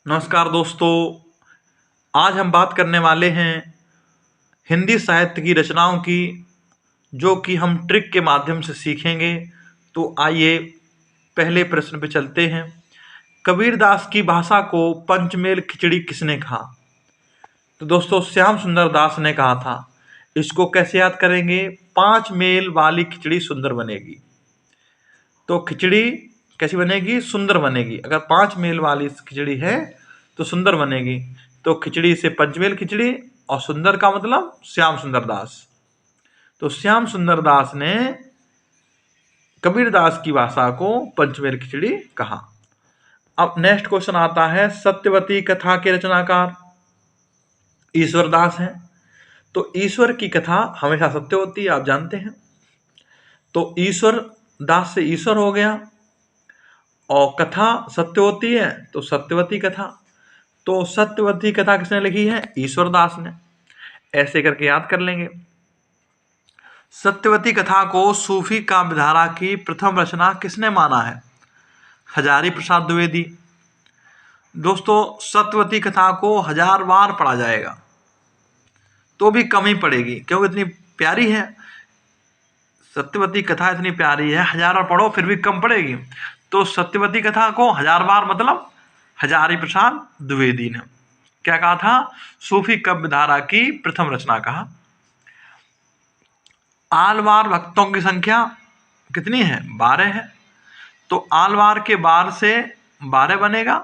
नमस्कार दोस्तों। आज हम बात करने वाले हैं हिंदी साहित्य की रचनाओं की, जो कि हम ट्रिक के माध्यम से सीखेंगे। तो आइए पहले प्रश्न पे चलते हैं। कबीरदास की भाषा को पंचमेल खिचड़ी किसने कहा? तो दोस्तों श्याम सुंदर दास ने कहा था। इसको कैसे याद करेंगे? 5 मेल वाली खिचड़ी सुंदर बनेगी। तो खिचड़ी कैसी बनेगी? सुंदर बनेगी। अगर 5 मेल वाली खिचड़ी है तो सुंदर बनेगी। तो खिचड़ी से पंचमेल खिचड़ी, और सुंदर का मतलब श्याम सुंदर दास। तो श्याम सुंदर दास ने कबीरदास की भाषा को पंचमेल खिचड़ी कहा। अब नेक्स्ट क्वेश्चन आता है, सत्यवती कथा के रचनाकार ईश्वर दास हैं। तो ईश्वर की कथा हमेशा सत्य होती है, आप जानते हैं। तो ईश्वर दास से ईश्वर हो गया, और कथा सत्य होती है तो सत्यवती कथा। तो सत्यवती कथा किसने लिखी है? ईश्वर दास ने। ऐसे करके याद कर लेंगे। सत्यवती कथा को सूफी काव्यधारा की प्रथम रचना किसने माना है? हजारी प्रसाद द्विवेदी। दोस्तों सत्यवती कथा को 1000 बार पढ़ा जाएगा तो भी कम ही पड़ेगी, क्योंकि इतनी प्यारी है। सत्यवती कथा इतनी प्यारी है, 1000 बार पढ़ो फिर भी कम पड़ेगी। तो सत्यवती कथा को 1000 बार मतलब हजारी प्रसाद द्विवेदी ने क्या कहा था? सूफी काव्यधारा की प्रथम रचना कहा। आलवार भक्तों की संख्या कितनी है? 12 है। तो आलवार के बार से 12 बनेगा,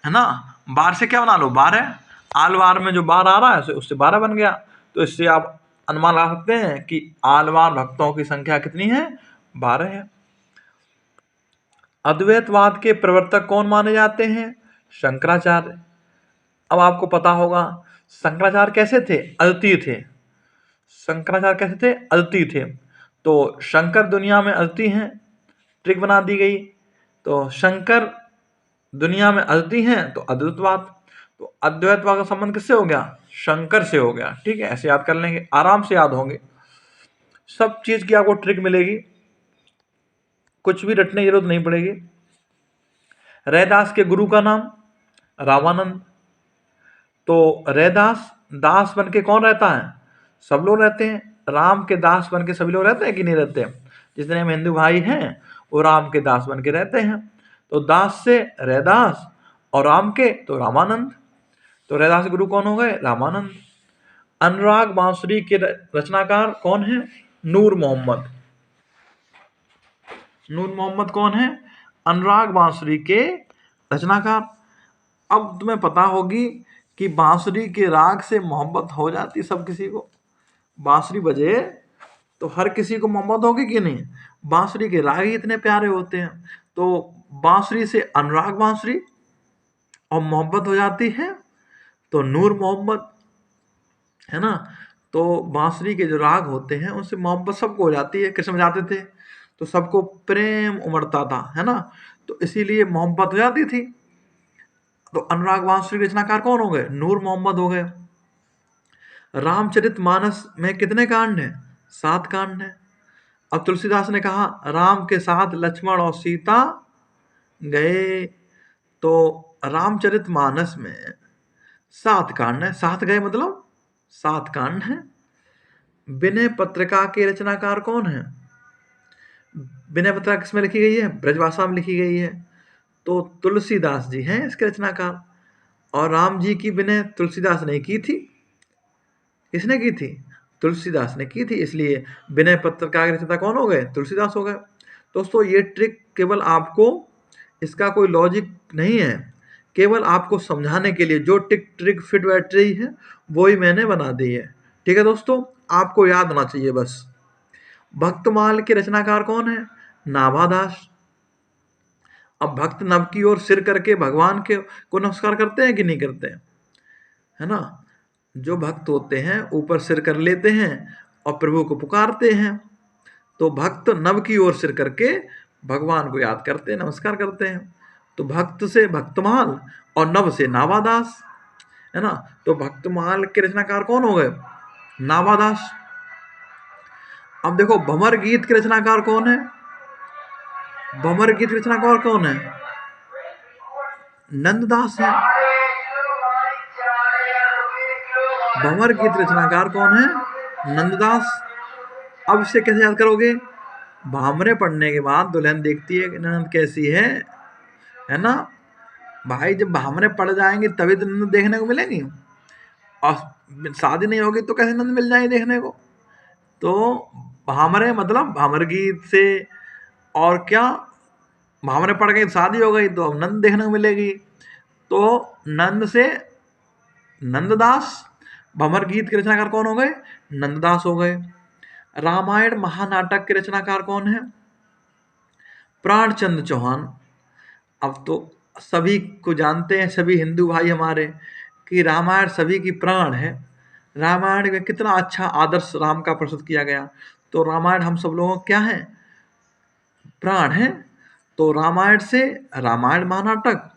है ना। बार से क्या बना लो? 12। आलवार में जो बार आ रहा है उससे 12 बन गया। तो इससे आप अनुमान लगा सकते हैं कि आलवार भक्तों की संख्या कितनी है? 12 है। अद्वैतवाद के प्रवर्तक कौन माने जाते हैं? शंकराचार्य। अब आपको पता होगा शंकराचार्य कैसे थे? अद्वितीय थे। शंकराचार्य कैसे थे? अद्वितीय थे। तो शंकर दुनिया में अद्वितीय हैं, ट्रिक बना दी गई। तो शंकर दुनिया में अद्वितीय हैं तो अद्वैतवाद। तो अद्वैतवाद का संबंध किससे हो गया? शंकर से हो गया। ठीक है, ऐसे याद कर लेंगे, आराम से याद होंगे। सब चीज की आपको ट्रिक मिलेगी, कुछ भी रटने की जरूरत नहीं पड़ेगी। रैदास के गुरु का नाम? रामानंद। तो रैदास दास बन के कौन रहता है? सब लोग रहते हैं। राम के दास बन के सभी लोग रहते हैं कि नहीं रहते? जितने हम हिंदू भाई हैं वो राम के दास बन के रहते हैं। तो दास से रैदास, और राम के तो रामानंद। तो रैदास गुरु कौन हो गए? रामानंद। अनुराग बांसुरी के रचनाकार कौन है? नूर मोहम्मद। नूर मोहम्मद कौन है? अनुराग बांसुरी के रचनाकार। अब तुम्हें पता होगी कि बांसुरी के राग से मोहब्बत हो जाती सब किसी को। बांसुरी बजे तो हर किसी को मोहब्बत होगी कि नहीं? बांसुरी के राग ही इतने प्यारे होते हैं। तो बांसुरी से अनुराग बांसुरी और मोहब्बत हो जाती है तो नूर मोहम्मद, है ना। तो बांसुरी के जो राग होते हैं उनसे मोहब्बत सबको हो जाती है। कृष्ण बजाते थे तो सबको प्रेम उमड़ता था, है ना। तो इसीलिए मोहब्बत हो जाती थी। तो अनुराग बांसुरी रचनाकार कौन हो गए? नूर मोहम्मद हो गए। रामचरितमानस में कितने कांड हैं? 7 कांड हैं। अब तुलसीदास ने कहा राम के साथ लक्ष्मण और सीता गए। तो रामचरितमानस में 7 कांड हैं। 7 गए मतलब 7 कांड हैं। विनय पत्रिका के रचनाकार कौन है? विनय पत्रिका किसमें लिखी गई है? ब्रजभाषा में लिखी गई है। तो तुलसीदास जी हैं इसके रचनाकार। और राम जी की विनय तुलसीदास ने की थी। किसने की थी? तुलसीदास ने की थी। इसलिए विनय पत्रिका के रचयिता कौन हो गए? तुलसीदास हो गए। दोस्तों ये ट्रिक केवल आपको, इसका कोई लॉजिक नहीं है, केवल आपको समझाने के लिए जो ट्रिक फिट बैठ रही है वो ही मैंने बना दी है। ठीक है दोस्तों, आपको याद होना चाहिए बस। भक्तमाल के रचनाकार कौन है? नाभादास। अब भक्त नव की ओर सिर करके भगवान के को नमस्कार करते हैं कि नहीं करते हैं? है ना। जो भक्त होते हैं ऊपर सिर कर लेते हैं और प्रभु को पुकारते हैं। तो भक्त नव की ओर सिर करके भगवान को याद करते हैं, नमस्कार करते हैं। तो भक्त से भक्तमाल और नव से नाभादास, है ना। तो भक्तमाल के रचनाकार कौन हो गए? नाभादास। अब देखो भंवर गीत के रचनाकार कौन है? भंवर गीत के रचनाकार कौन है? नंददास है। भंवर गीत रचनाकार कौन है? नंददास। अब इसे कैसे याद करोगे? भामरे पढ़ने के बाद दुल्हन देखती है कि नंद कैसी है ना भाई। जब भामरे पड़ जाएंगे तभी तो नंद देखने को मिलेंगी, और शादी नहीं होगी तो कैसे नंद मिल जाएंगे देखने को? तो भामरे मतलब भामर गीत से, और क्या, भामरे पड़ गई शादी हो गई तो अब नंद देखने को मिलेगी। तो नंद से नंददास। भंवर गीत के रचनाकार कौन हो गए? नंददास हो गए। रामायण महानाटक के रचनाकार कौन है? प्राणचंद चौहान। अब तो सभी को जानते हैं, सभी हिंदू भाई हमारे, कि रामायण सभी की प्राण है। रामायण में कितना अच्छा आदर्श राम का प्रस्तुत किया गया। तो रामायण हम सब लोगों क्या है? प्राण है। तो रामायण से रामायण महानाटक,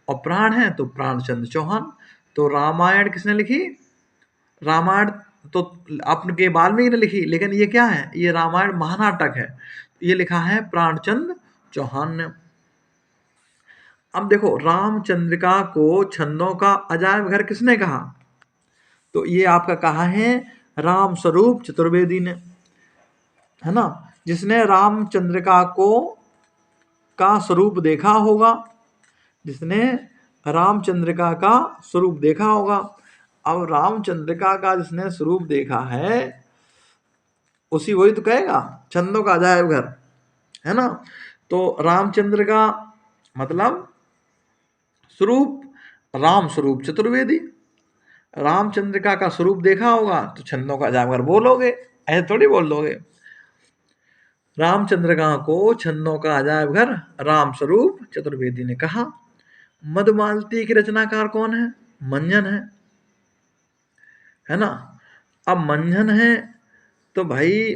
और प्राण है तो प्राणचंद चौहान। तो रामायण किसने लिखी? रामायण तो आपने वाल्मीकि ने लिखी, लेकिन ये क्या है? ये रामायण महानाटक है, ये लिखा है प्राणचंद चौहान ने। अब देखो, रामचंद्रिका को छंदों का अजायब घर किसने कहा? तो ये आपका कहा है राम स्वरूप चतुर्वेदी ने, है ना। जिसने रामचंद्रिका को का स्वरूप देखा होगा, जिसने रामचंद्रिका का स्वरूप देखा होगा। अब रामचंद्रिका का जिसने स्वरूप देखा है उसी वही तो कहेगा छंदों का अजायब घर, है ना। तो रामचंद्र का मतलब स्वरूप, राम स्वरूप चतुर्वेदी। रामचंद्रिका का स्वरूप देखा होगा तो छंदों का अजायब घर बोलोगे, ऐसे थोड़ी बोल दोगे। रामचंद्रिका को छंदों का अजायब घर राम स्वरूप चतुर्वेदी ने कहा। मधुमालती के रचनाकार कौन है? मंजन है ना। अब मंजन है तो भाई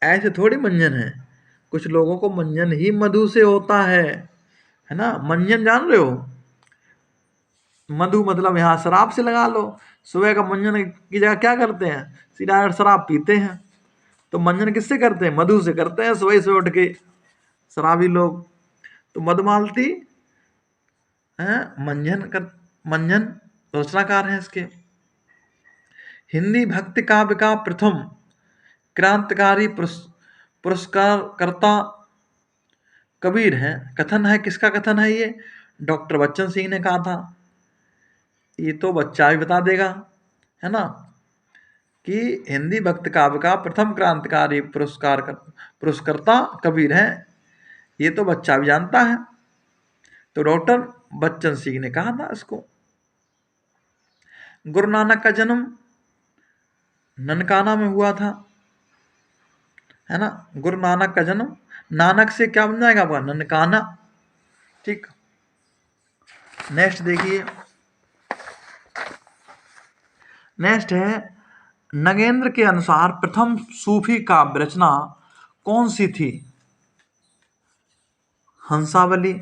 ऐसे थोड़ी मंजन है, कुछ लोगों को मंजन ही मधु से होता है ना। मंजन जान रहे हो? मधु मतलब यहाँ शराब से लगा लो। सुबह का मंजन की जगह क्या करते हैं? सीधा शराब पीते हैं। तो मंजन किससे करते हैं? मधु से करते हैं, सुबह से उठ के शराबी लोग। तो मधुमालती है मंजन रचनाकार है इसके। हिंदी भक्ति काव्य का प्रथम क्रांतिकारी पुरस्कारकर्ता कबीर है। कथन है, किसका कथन है ये? डॉक्टर बच्चन सिंह ने कहा था। ये तो बच्चा भी बता देगा, है ना, कि हिंदी भक्ति काव्य का प्रथम क्रांतिकारी पुरस्कर्ता कबीर है। ये तो बच्चा भी जानता है। तो डॉक्टर बच्चन सिंह ने कहा था इसको। गुरु नानक का जन्म ननकाना में हुआ था, है ना। गुरु नानक का जन्म, नानक से क्या बन जाएगा आपका? ननकाना। ठीक। नेक्स्ट देखिए, नेक्स्ट है नगेंद्र के अनुसार प्रथम सूफी काव्य रचना कौन सी थी? हंसावली।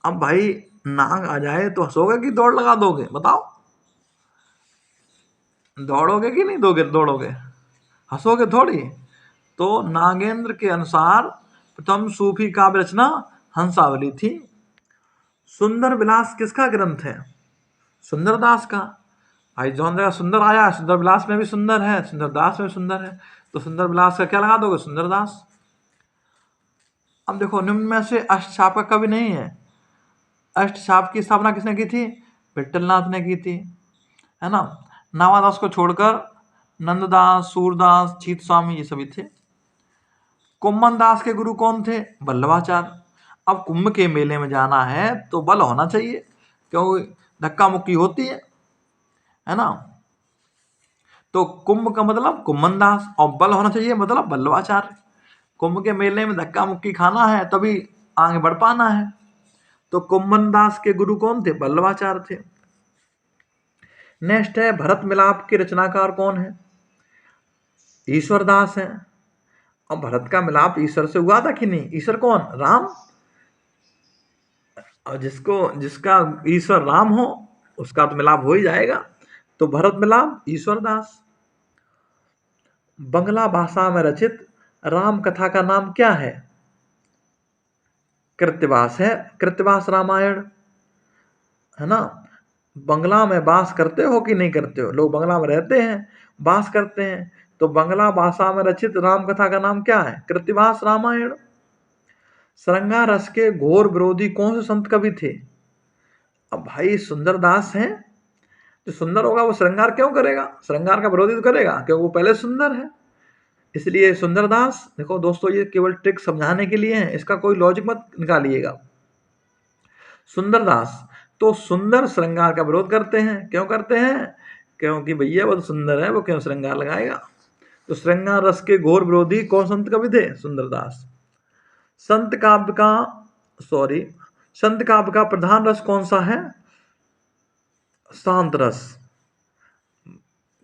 अब भाई नाग आ जाए तो हंसोगे कि दौड़ लगा दोगे? बताओ, दौड़ोगे कि नहीं दोगे? दौड़ोगे, हंसोगे थोड़ी। तो नागेंद्र के अनुसार प्रथम सूफी काव्य रचना हंसावली थी। सुंदर विलास किसका ग्रंथ है? सुंदरदास का। भाई जौन जगह सुंदर आया, सुंदर विलास में भी सुंदर है, सुंदरदास में भी सुंदर है, तो सुंदर विलास का क्या लगा दोगे? सुंदरदास। अब देखो, निम्न में से अष्टछाप का कवि नहीं है। अष्टछाप की स्थापना किसने की थी? विठलनाथ ने की थी, है ना। नावादास को छोड़कर नंददास, सूरदास, चीत स्वामी ये सभी थे। कुम्मन दास के गुरु कौन थे? वल्लभाचार्य। अब कुंभ के मेले में जाना है तो बल होना चाहिए, क्योंकि धक्का मुक्की होती है ना। तो कुंभ का मतलब कुम्मन दास, और बल होना चाहिए मतलब वल्लभाचार्य। कुंभ के मेले में धक्का मुक्की खाना है तभी आगे बढ़ पाना है। तो कुम्मन दास के गुरु कौन थे? वल्लभाचार्य थे। नेक्स्ट है भरत मिलाप के रचनाकार कौन है? ईश्वर दास है। और भरत का मिलाप ईश्वर से हुआ था कि नहीं? ईश्वर कौन? राम। और जिसका ईश्वर राम हो उसका तो मिलाप हो ही जाएगा। तो भरत मिलाप ईश्वर दास। बंगला भाषा में रचित राम कथा का नाम क्या है? कृत्यवास है, कृत्यवास रामायण। है ना। बंगला में वास करते हो कि नहीं करते हो? लोग बंगला में रहते हैं, वास करते हैं। तो बंगला भाषा में रचित राम कथा का नाम क्या है? कृत्तिवास रामायण। श्रृंगार रस के घोर विरोधी कौन से संत कवि थे? अब भाई सुंदरदास हैं। जो सुंदर होगा वो श्रृंगार क्यों करेगा? श्रृंगार का विरोधी तो करेगा क्योंकि वो पहले सुंदर है। इसलिए सुंदरदास। देखो दोस्तों, ये केवल ट्रिक समझाने के लिए है, इसका कोई लॉजिक मत निकालिएगा। सुंदरदास तो सुंदर श्रृंगार का विरोध करते हैं। क्यों करते हैं? क्योंकि भैया वो तो सुंदर है, वो क्यों श्रृंगार लगाएगा। तो श्रृंगार रस के घोर विरोधी कौन संत कवि थे? सुंदरदास। संत काव्य का संत काव्य का प्रधान रस कौन सा है? शांत रस।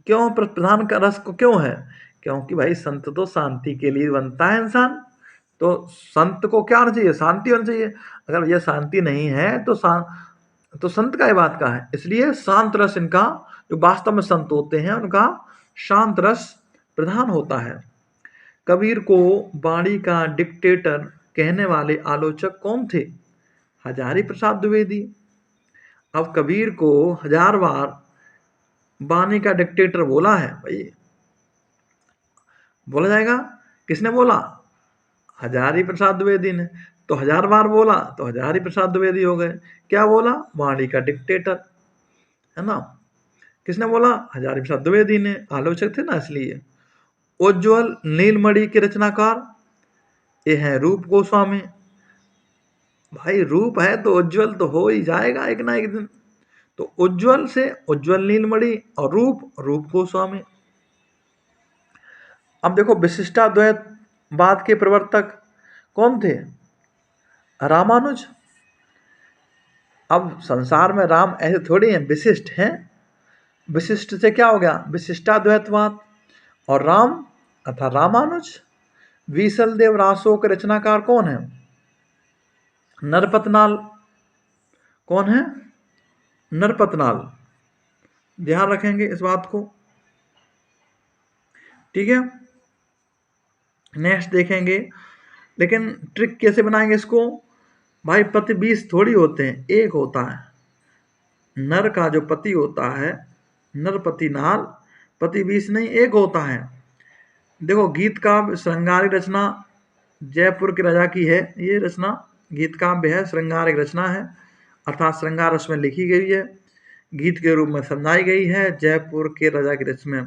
क्यों प्रधान का रस को क्यों है? क्योंकि भाई संत तो शांति के लिए बनता है इंसान। तो संत को क्या होना चाहिए? शांति होनी चाहिए। अगर यह शांति नहीं है तो संत का बात का है। इसलिए शांत रस इनका, जो वास्तव में संत होते हैं उनका शांत रस प्रधान होता है। कबीर को वाणी का डिक्टेटर कहने वाले आलोचक कौन थे? हजारी प्रसाद द्विवेदी। अब कबीर को 1000 बार वाणी का डिक्टेटर बोला है भाई, बोला जाएगा। किसने बोला? हजारी प्रसाद द्विवेदी ने। तो 1000 बार बोला तो हजारी प्रसाद द्विवेदी हो गए। क्या बोला? वाणी का डिक्टेटर, है ना। किसने बोला? हजारी प्रसाद द्विवेदी ने, आलोचक थे ना इसलिए। उज्ज्वल नीलमणि के रचनाकार ये हैं रूप गोस्वामी। भाई रूप है तो उज्ज्वल तो हो ही जाएगा एक ना एक दिन। तो उज्ज्वल से उज्ज्वल नीलमणि और रूप गोस्वामी। अब देखो विशिष्टाद्वैतवाद के प्रवर्तक कौन थे? रामानुज। अब संसार में राम ऐसे थोड़ी हैं, विशिष्ट हैं। विशिष्ट से क्या हो गया? विशिष्टाद्वैतवाद। और राम अर्थात रामानुज। विसल देव रासो के रचनाकार कौन है? नरपतनाल। कौन है? नरपतनाल। ध्यान रखेंगे इस बात को, ठीक है। नेक्स्ट देखेंगे, लेकिन ट्रिक कैसे बनाएंगे इसको? भाई पति 20 थोड़ी होते हैं, एक होता है। नर का जो पति होता है, नरपति नाल, पति 20 नहीं, एक होता है। देखो गीत काव्य श्रृंगारिक रचना जयपुर के राजा की है। ये रचना गीत काव्य है, श्रृंगारिक रचना है, अर्थात श्रृंगार रस में लिखी गई है, गीत के रूप में समझाई गई है, जयपुर के राजा की रच में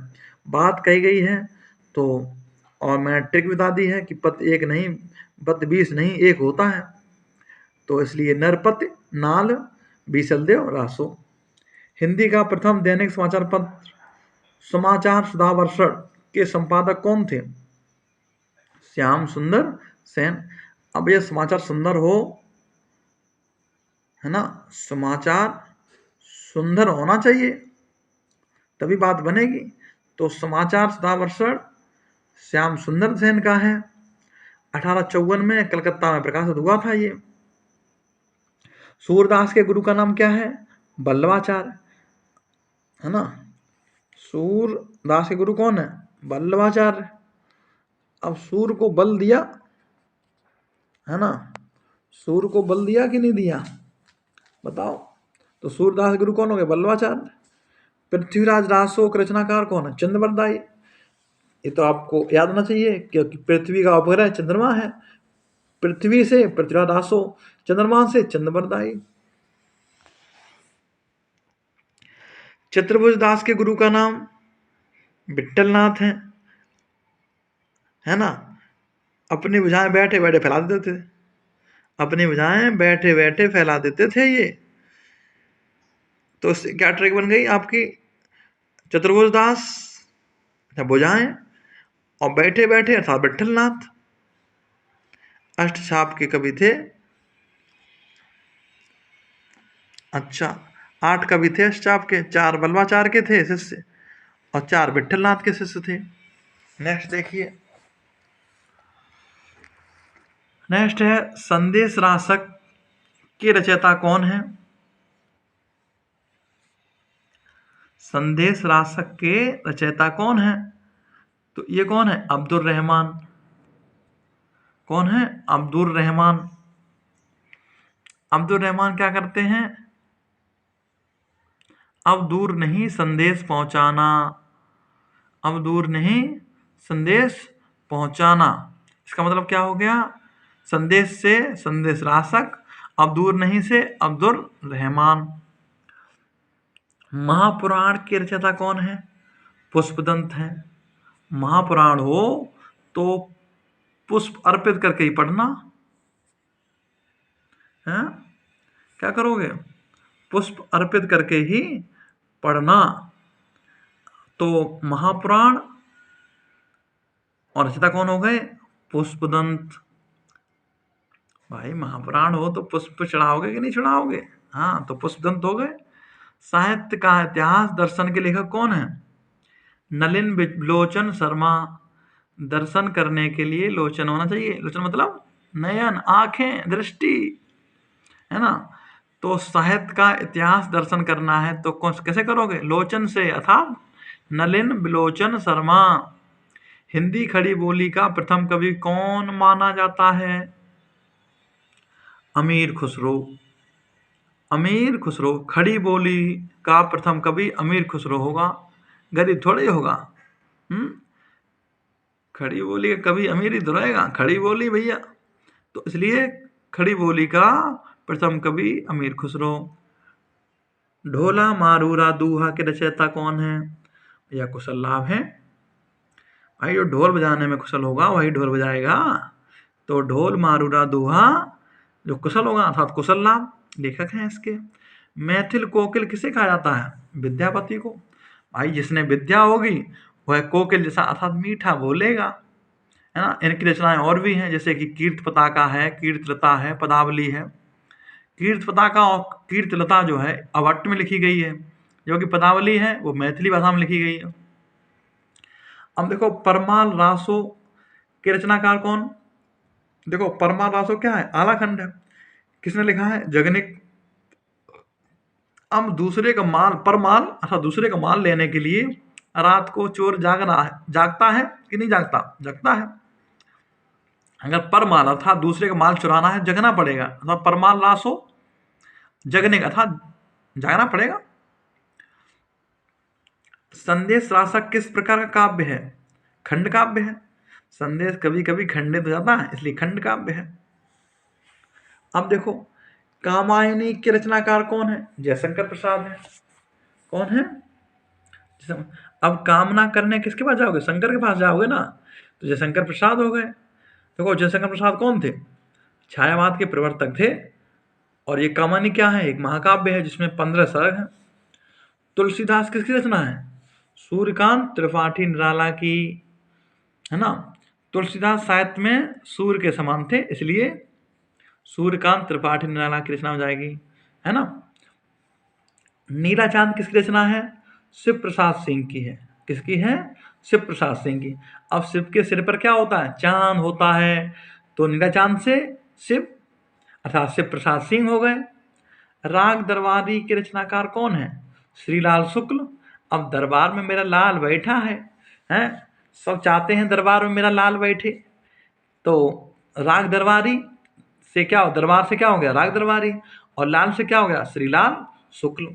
बात कही गई है। तो और मैंने ट्रिक बता दी है कि पति एक नहीं, पति 20 नहीं, एक होता है। तो इसलिए नरपति नाल बीसल देव रासो। हिंदी का प्रथम दैनिक समाचार पत्र समाचार सुधावर्षण के संपादक कौन थे? श्याम सुंदर सेन। अब यह समाचार सुंदर हो, है ना, समाचार सुंदर होना चाहिए तभी बात बनेगी। तो समाचार सुधावर्षण श्याम सुंदर सेन का है। 1854 में कलकत्ता में प्रकाशित हुआ था ये। सूरदास के गुरु का नाम क्या है? बल्लभाचार्य, है ना। सूरदास के गुरु कौन है? बल्लभाचार्य। अब सूर को बल दिया, है ना, सूर को बल दिया कि नहीं दिया, बताओ। तो सूरदास गुरु कौन हो गए? बल्लभाचार्य। पृथ्वीराज रासो के रचनाकार कौन है? चंद्रवरदाई। ये तो आपको याद होना चाहिए क्योंकि पृथ्वी का उपग्रह चंद्रमा है। पृथ्वी से पृथ्वीराज रासो, चंद्रमा से चंद्रवरदाई। चतुर्भुज दास के गुरु का नाम विट्ठलनाथ है ना। अपनी भुजाएं बैठे बैठे फैला देते थे, अपनी भुजाएं बैठे बैठे फैला देते थे ये। तो इससे क्या ट्रिक बन गई आपकी? चतुर्भुज दास भुजाएं और बैठे बैठे अर्थात विट्ठलनाथ। अष्टछाप के कवि थे। अच्छा, 8 कवि थे अष्टछाप के, 4 बल्लभाचार्य के थे शिष्य और 4 विट्ठलनाथ के शिष्य थे। नेक्स्ट देखिए, नेक्स्ट है संदेश रासक के रचयिता कौन है? संदेश रासक के रचयिता कौन है? तो ये कौन है? अब्दुल रहमान। कौन है? अब्दुल रहमान। अब्दुल रहमान क्या करते हैं? अब दूर नहीं संदेश पहुंचाना, अब दूर नहीं संदेश पहुंचाना, इसका मतलब क्या हो गया? संदेश से संदेश राशक, अब दूर नहीं से अब्दुल रहमान। महापुराण के रचयिता कौन है? पुष्पदंत है। महापुराण हो तो पुष्प अर्पित करके ही पढ़ना है। क्या करोगे? पुष्प अर्पित करके ही पढ़ना। तो महापुराण और रचयिता कौन हो गए? पुष्पदंत। भाई महापुराण हो तो पुष्प चढ़ाओगे कि नहीं चढ़ाओगे? हाँ, तो पुष्पदंत हो गए। साहित्य का इतिहास दर्शन के लेखक कौन है? नलिन विलोचन शर्मा। दर्शन करने के लिए लोचन होना चाहिए। लोचन मतलब नयन, आंखें, दृष्टि, है ना। तो साहित्य का इतिहास दर्शन करना है तो कैसे करोगे? लोचन से, अर्थात नलिन विलोचन शर्मा। हिंदी खड़ी बोली का प्रथम कवि कौन माना जाता है? अमीर खुसरो। अमीर खुसरो। खड़ी बोली का प्रथम कवि अमीर खुसरो होगा, गरीब थोड़े होगा। खड़ी बोली का कवि अमीर ही तो रहेगा, खड़ी बोली भैया। तो इसलिए खड़ी बोली का प्रथम कवि अमीर खुसरो। ढोला मारूरा दूहा के रचयिता कौन है? भैया कुशल लाभ है। भाई जो ढोल बजाने में कुशल होगा वही ढोल बजाएगा। तो ढोल मारूरा दूहा जो कुशल होगा अर्थात कुशल लाभ लेखक हैं इसके। मैथिल कोकिल किसे कहा जाता है? विद्यापति को। भाई जिसने विद्या होगी वह कोकिल जैसा अर्थात मीठा बोलेगा, है ना। इनकी रचनाएं और भी हैं, जैसे कि कीर्त पताका है, कीर्तलता है, पदावली है। कीर्त पताका और कीर्तलता जो है अवट्ट में लिखी गई है, जो कि पदावली है वो मैथिली भाषा में लिखी गई है। अब देखो परमाल रासो के रचनाकार कौन? देखो परमाल रासो क्या है? आलाखंड है। किसने लिखा है? जगनिक। अब दूसरे का माल, परमाल अर्थात दूसरे का माल लेने के लिए रात को चोर जागता है कि नहीं जागता? जगता है। अगर परमाल अर्थात दूसरे का माल चुराना है जगना पड़ेगा, अर्थात परमाल रासो जगने का अर्थात जागना पड़ेगा। संदेश राशक किस प्रकार का काव्य है? खंड काव्य है। संदेश कभी कभी खंडित हो जाता है, इसलिए खंड काव्य है। अब देखो कामायनी के रचनाकार कौन है? जयशंकर प्रसाद है। कौन है? अब कामना करने किसके पास जाओगे? शंकर के पास जाओगे ना, तो जयशंकर प्रसाद हो गए। देखो जयशंकर प्रसाद कौन थे? छायावाद के प्रवर्तक थे। और ये कामायनी क्या है? एक महाकाव्य है जिसमें 15 सर्ग हैं। तुलसीदास किसकी रचना है? सूर्यकांत त्रिपाठी निराला की, है ना। तुलसीदास साहित्य में सूर्य के समान थे, इसलिए सूर्यकांत त्रिपाठी निराला की रचना हो जाएगी, है ना। नीला चांद किसकी रचना है? शिव प्रसाद सिंह की है। किसकी है? शिव प्रसाद सिंह की। अब शिव के सिर पर क्या होता है? चांद होता है। तो नीला चांद से शिव अर्थात शिव प्रसाद सिंह हो गए। राग दरबारी के रचनाकार कौन है? श्रीलाल शुक्ल। अब दरबार में मेरा लाल बैठा है, हैं? सब चाहते हैं दरबार में मेरा लाल बैठे। तो राग दरबारी से क्या हो? दरबार से क्या हो गया? राग दरबारी। और लाल से क्या हो गया? श्रीलाल शुक्ल।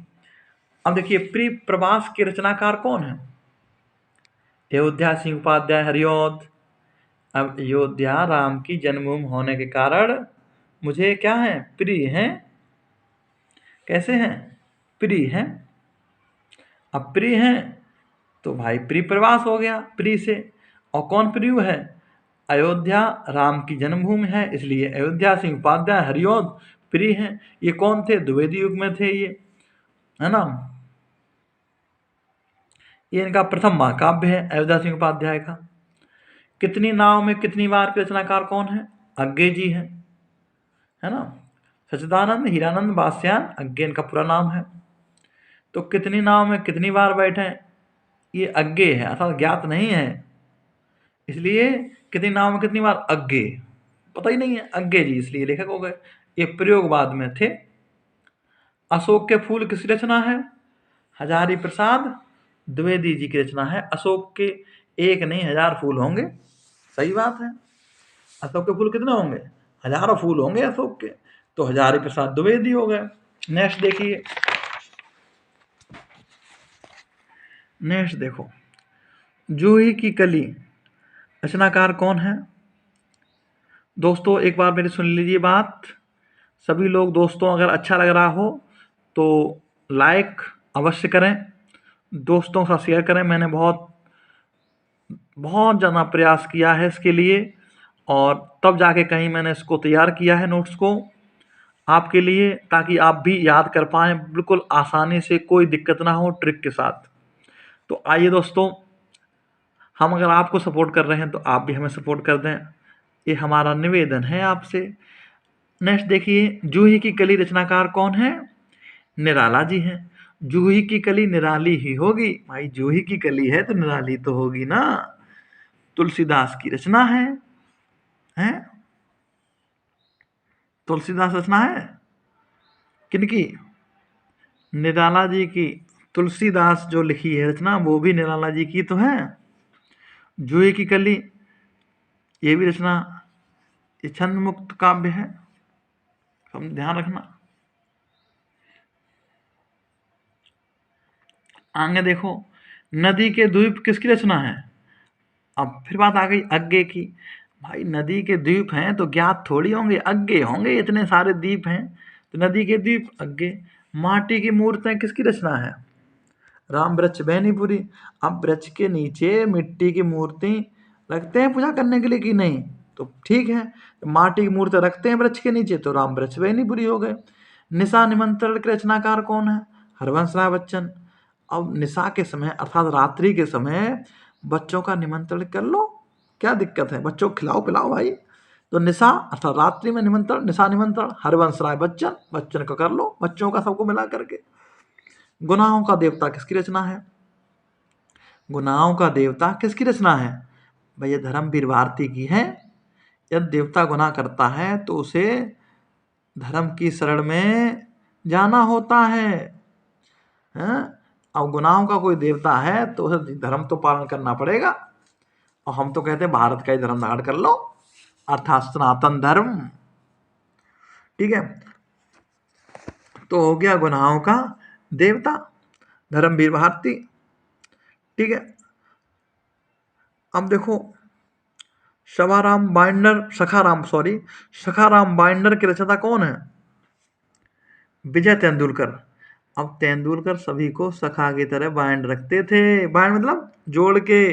अब देखिए प्रिय प्रवास के रचनाकार कौन है? अयोध्या सिंह उपाध्याय हरिऔध। अब अयोध्या राम की जन्मभूमि होने के कारण मुझे क्या है? प्रिय हैं। कैसे हैं? प्रिय हैं। अब प्रिय हैं तो भाई प्रिय प्रवास हो गया प्रिय से। और कौन प्रिय है? अयोध्या राम की जन्मभूमि है, इसलिए अयोध्या सिंह उपाध्याय हरिऔध प्रिय हैं। ये कौन थे? द्विवेदी युग में थे ये, है ना। ये इनका प्रथम महाकाव्य है अयोध्या सिंह उपाध्याय का। कितनी नाव में कितनी बार के रचनाकार कौन है? अज्ञे जी हैं, है ना। सच्चिदानंद हीरानंद बास्यान अज्ञे इनका पूरा नाम है। तो कितनी नाव में कितनी बार बैठे? ये अज्ञे है अर्थात ज्ञात नहीं है, इसलिए कितनी नाव में कितनी बार? अज्ञे, पता ही नहीं है, अज्ञे जी, इसलिए लेखक हो गए। ये प्रयोगवाद में थे। अशोक के फूल किसकी रचना है? हजारी प्रसाद द्विवेदी जी की रचना है। अशोक के एक नहीं 1000 फूल होंगे, सही बात है। अशोक के फूल कितने होंगे? 1000 फूल होंगे अशोक के। तो हजारी प्रसाद द्विवेदी हो गए। नेक्स्ट देखिए नेक्स्ट देखो, जूही की कली रचनाकार कौन है? दोस्तों एक बार मेरी सुन लीजिए बात। सभी लोग दोस्तों अगर अच्छा लग रहा हो तो लाइक अवश्य करें, दोस्तों के साथ शेयर करें। मैंने बहुत बहुत ज़्यादा प्रयास किया है इसके लिए, और तब जाके कहीं मैंने इसको तैयार किया है नोट्स को आपके लिए, ताकि आप भी याद कर पाएँ बिल्कुल आसानी से, कोई दिक्कत ना हो ट्रिक के साथ। तो आइए दोस्तों, हम अगर आपको सपोर्ट कर रहे हैं तो आप भी हमें सपोर्ट कर दें, ये हमारा निवेदन है आपसे। नेक्स्ट देखिए, जूही की कली रचनाकार कौन है? निराला जी हैं। जूही की कली निराली ही होगी भाई, जूही की कली है तो निराली तो होगी ना। तुलसीदास की रचना है, हैं? तुलसीदास रचना है किनकी? निराला जी की। तुलसीदास जो लिखी है रचना वो भी निराला जी की तो है। जूही की कली ये भी रचना, ये छंद मुक्त काव्य है, हम ध्यान रखना। आगे देखो, नदी के द्वीप किसकी रचना है? अब फिर बात आ गई अज्ञे की। भाई नदी के द्वीप हैं तो ज्ञात थोड़ी होंगे, अज्ञे होंगे, इतने सारे द्वीप हैं तो नदी के द्वीप अज्ञे। माटी की मूर्तें किसकी रचना है? राम वृक्ष बेनीपुरी। अब वृक्ष के नीचे मिट्टी की मूर्ति रखते हैं पूजा करने के लिए कि नहीं? तो ठीक है, तो माटी की मूर्ति रखते हैं वृक्ष के नीचे तो राम वृक्ष बेनीपुरी हो गए। निशा निमंत्रण के रचनाकार कौन है? हरवंश राय बच्चन। अब निशा के समय अर्थात रात्रि के समय बच्चों का निमंत्रण कर लो, क्या दिक्कत है? बच्चों को खिलाओ पिलाओ भाई। तो निशा अर्थात रात्रि में निमंत्रण, निशा निमंत्रण, हरवंश राय बच्चन, बच्चन का कर लो, बच्चों का सबको मिला करके। गुनाहों का देवता किसकी रचना है? गुनाहों का देवता किसकी रचना है? भैया धर्मवीर भारती की है। यदि देवता गुनाह करता है तो उसे धर्म की शरण में जाना होता है, हैं? अब गुनाहों का कोई देवता है तो उसे धर्म तो पालन करना पड़ेगा, और हम तो कहते हैं भारत का ही धर्म धारण कर लो, अर्थात सनातन धर्म। ठीक है, तो हो गया गुनाहों का देवता धर्मवीर भारती। ठीक है, अब देखो, सखाराम बाइंडर के रचयिता कौन है? विजय तेंदुलकर। अब तेंदुलकर सभी को सखा की तरह बाइंड रखते थे, बाइंड मतलब जोड़ के।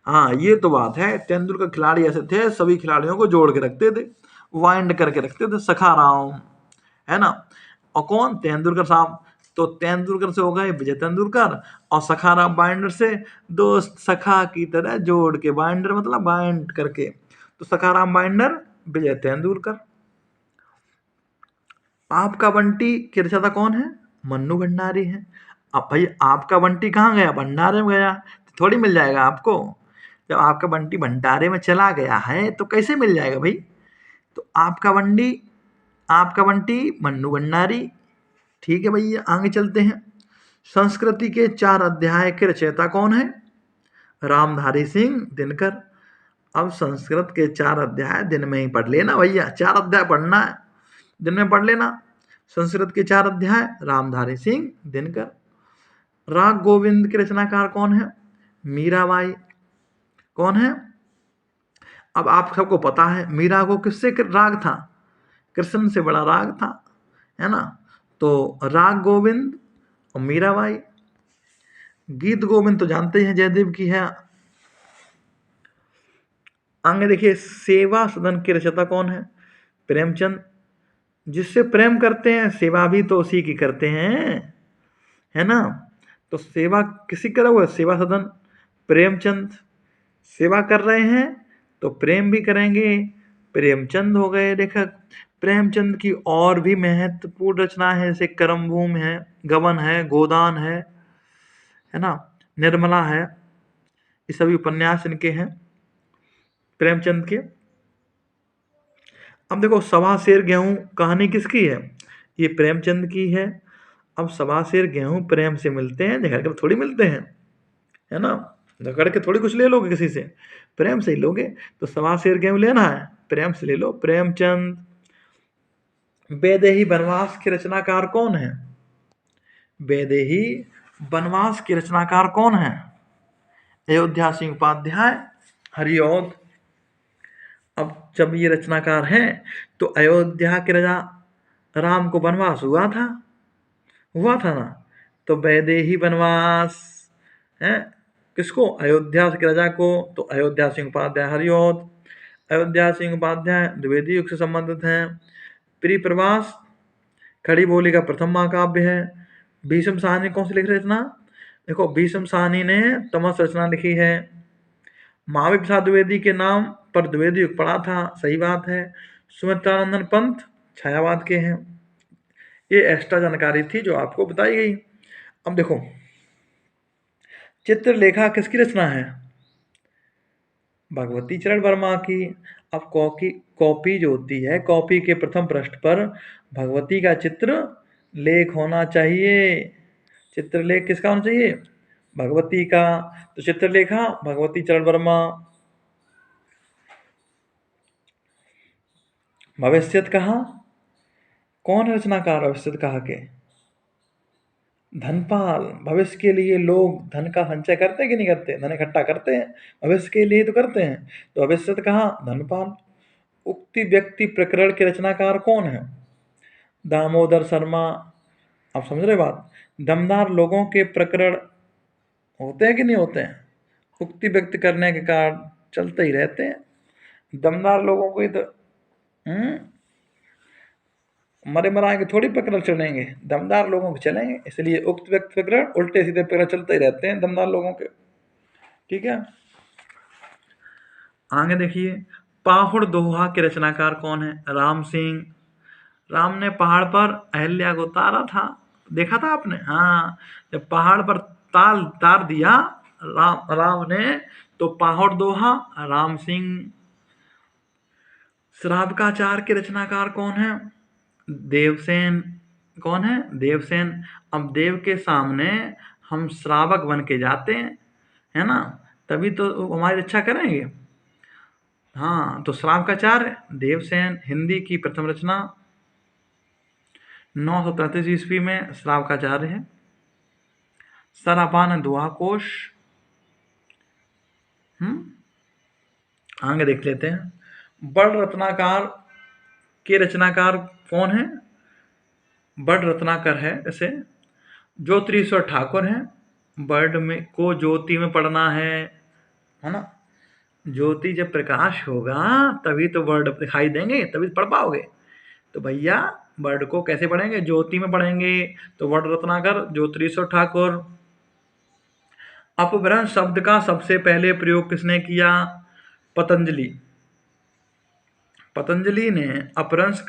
हाँ ये तो बात है, तेंदुलकर खिलाड़ी ऐसे थे सभी खिलाड़ियों को जोड़ के रखते थे, वाइंड करके रखते थे, सखाराम, है ना। और कौन? तेंदुलकर साहब। तो तेंदुलकर से हो गए विजय तेंदुलकर, और सखाराम बाइंडर से दोस्त सखा की तरह जोड़ के, बाइंडर मतलब बाइंड करके, तो सखाराम बाइंडर विजय तेंदुलकर। आपका बंटी की रचयिता कौन है? मन्नू भंडारी है। अब भाई आपका बंटी कहाँ गया? भंडारे में गया, तो थोड़ी मिल जाएगा आपको। जब आपका बंटी भंडारे में चला गया है तो कैसे मिल जाएगा भाई? तो आपका बंटी मन्नू भंडारी। ठीक है भैया, आगे चलते हैं। संस्कृति के 4 अध्याय के रचयिता कौन है? रामधारी सिंह दिनकर। अब संस्कृत के 4 अध्याय दिन में ही पढ़ लेना भैया, 4 अध्याय पढ़ना है, दिन में पढ़ लेना। संस्कृत के 4 अध्याय रामधारी सिंह दिनकर। राग गोविंद के रचनाकार कौन है? मीराबाई। कौन है? अब आप सबको पता है मीरा को किससे राग था? कृष्ण से बड़ा राग था, है ना। तो राग गोविंद और मीराबाई। गीत गोविंद तो जानते ही हैं जयदेव की है। आगे देखिए, सेवा सदन के रचयिता कौन है? प्रेमचंद। जिससे प्रेम करते हैं सेवा भी तो उसी की करते हैं, है ना। तो सेवा किसी करा हुआ? सेवा सदन प्रेमचंद। सेवा कर रहे हैं तो प्रेम भी करेंगे, प्रेमचंद हो गए लेखक। प्रेमचंद की और भी महत्वपूर्ण रचना है, जैसे कर्मभूमि है, गबन है, गोदान है ना, निर्मला है, ये सभी उपन्यास इनके हैं प्रेमचंद के। अब देखो, सवा सेर गेहूं कहानी किसकी है? ये प्रेमचंद की है। अब सवा सेर गेहूं प्रेम से मिलते हैं, झगड़ कर थोड़ी मिलते हैं, है ना। झगड़ के थोड़ी कुछ ले लोगे किसी से, प्रेम से ही लोगे। तो सवा सेर गेहूं लेना है, प्रेम से ले लो, प्रेमचंद। वैदेही वनवास के रचनाकार कौन है? वैदेही वनवास के रचनाकार कौन है? अयोध्या सिंह उपाध्याय, हरिऔध। अब जब ये रचनाकार हैं तो अयोध्या के राजा राम को वनवास हुआ था ना, तो वैदेही वनवास है किसको? अयोध्या के राजा को। तो अयोध्या सिंह उपाध्याय हरिऔध। अयोध्या सिंह उपाध्याय द्विवेदी युग से संबंधित हैं। प्रिय प्रवास खड़ी बोली का प्रथम महाकाव्य है। भीष्म साहनी कौन सी लिख रचना? देखो, भीष्म साहनी ने तमस रचना लिखी है। महावीर प्रसाद द्विवेदी के नाम पर द्विवेदी युग पड़ा था, सही बात है। सुमित्रानंदन पंत छायावाद के हैं। ये एक्स्ट्रा जानकारी थी जो आपको बताई गई। अब देखो, चित्रलेखा किसकी रचना है? भगवती चरण वर्मा की। अब कॉपी जो होती है, कॉपी के प्रथम पृष्ठ पर भगवती का चित्र लेख होना चाहिए। चित्रलेख किसका होना चाहिए? भगवती का। तो चित्रलेखा भगवती चरण वर्मा। भविष्यत कहा कौन है रचनाकार? भविष्यत कहा के धनपाल। भविष्य के लिए लोग धन का संचय करते हैं कि नहीं करते? धन इकट्ठा करते हैं, भविष्य के लिए तो करते हैं। तो भविष्यत कहा धनपाल। उक्ति व्यक्ति प्रकरण के रचनाकार कौन है? दामोदर शर्मा। आप समझ रहे बात? दमदार लोगों के प्रकरण होते हैं कि नहीं होते हैं? उक्ति व्यक्त करने के कारण चलते ही रहते हैं। दमदार लोगों को ही तो मरे मराए के थोड़ी प्रकरण चलेंगे, दमदार लोगों के चलेंगे। इसलिए उक्त व्यक्त प्रकरण उल्टे सीधे प्रकरण चलते ही रहते हैं दमदार लोगों के। ठीक है, आगे देखिए, पाहुड़ दोहा के रचनाकार कौन है? राम सिंह। राम ने पहाड़ पर अहल्या को उतारा था, देखा था आपने? हाँ, जब पहाड़ पर तार दिया राम ने, तो पाहुड़ दोहा राम सिंह। श्रावकाचार के रचनाकार कौन है? देवसेन। कौन है? देवसेन। अब देव के सामने हम श्रावक बन के जाते हैं, है ना, तभी तो हमारी रक्षा करेंगे। हाँ, तो श्रावकाचार्य देवसेन। हिंदी की प्रथम रचना 933 ईस्वी में श्रावकाचार्य है। सरापान दोहा कोश। आगे देख लेते हैं। बड़ रत्नाकर के रचनाकार कौन है? बड़ रत्नाकर है जैसे ज्योतिरीश्वर ठाकुर हैं। बर्ड में को ज्योति में पढ़ना है ना। ज्योति जब प्रकाश होगा तभी तो वर्ड दिखाई देंगे, तभी पढ़ पाओगे। तो भैया वर्ड को कैसे पढ़ेंगे? ज्योति में पढ़ेंगे। तो वर्ड रत्नाकर ज्योतिरीश्वर ठाकुर। अपभ्रंश शब्द का सबसे पहले प्रयोग किसने किया? पतंजलि। पतंजलि ने अपभ्रंश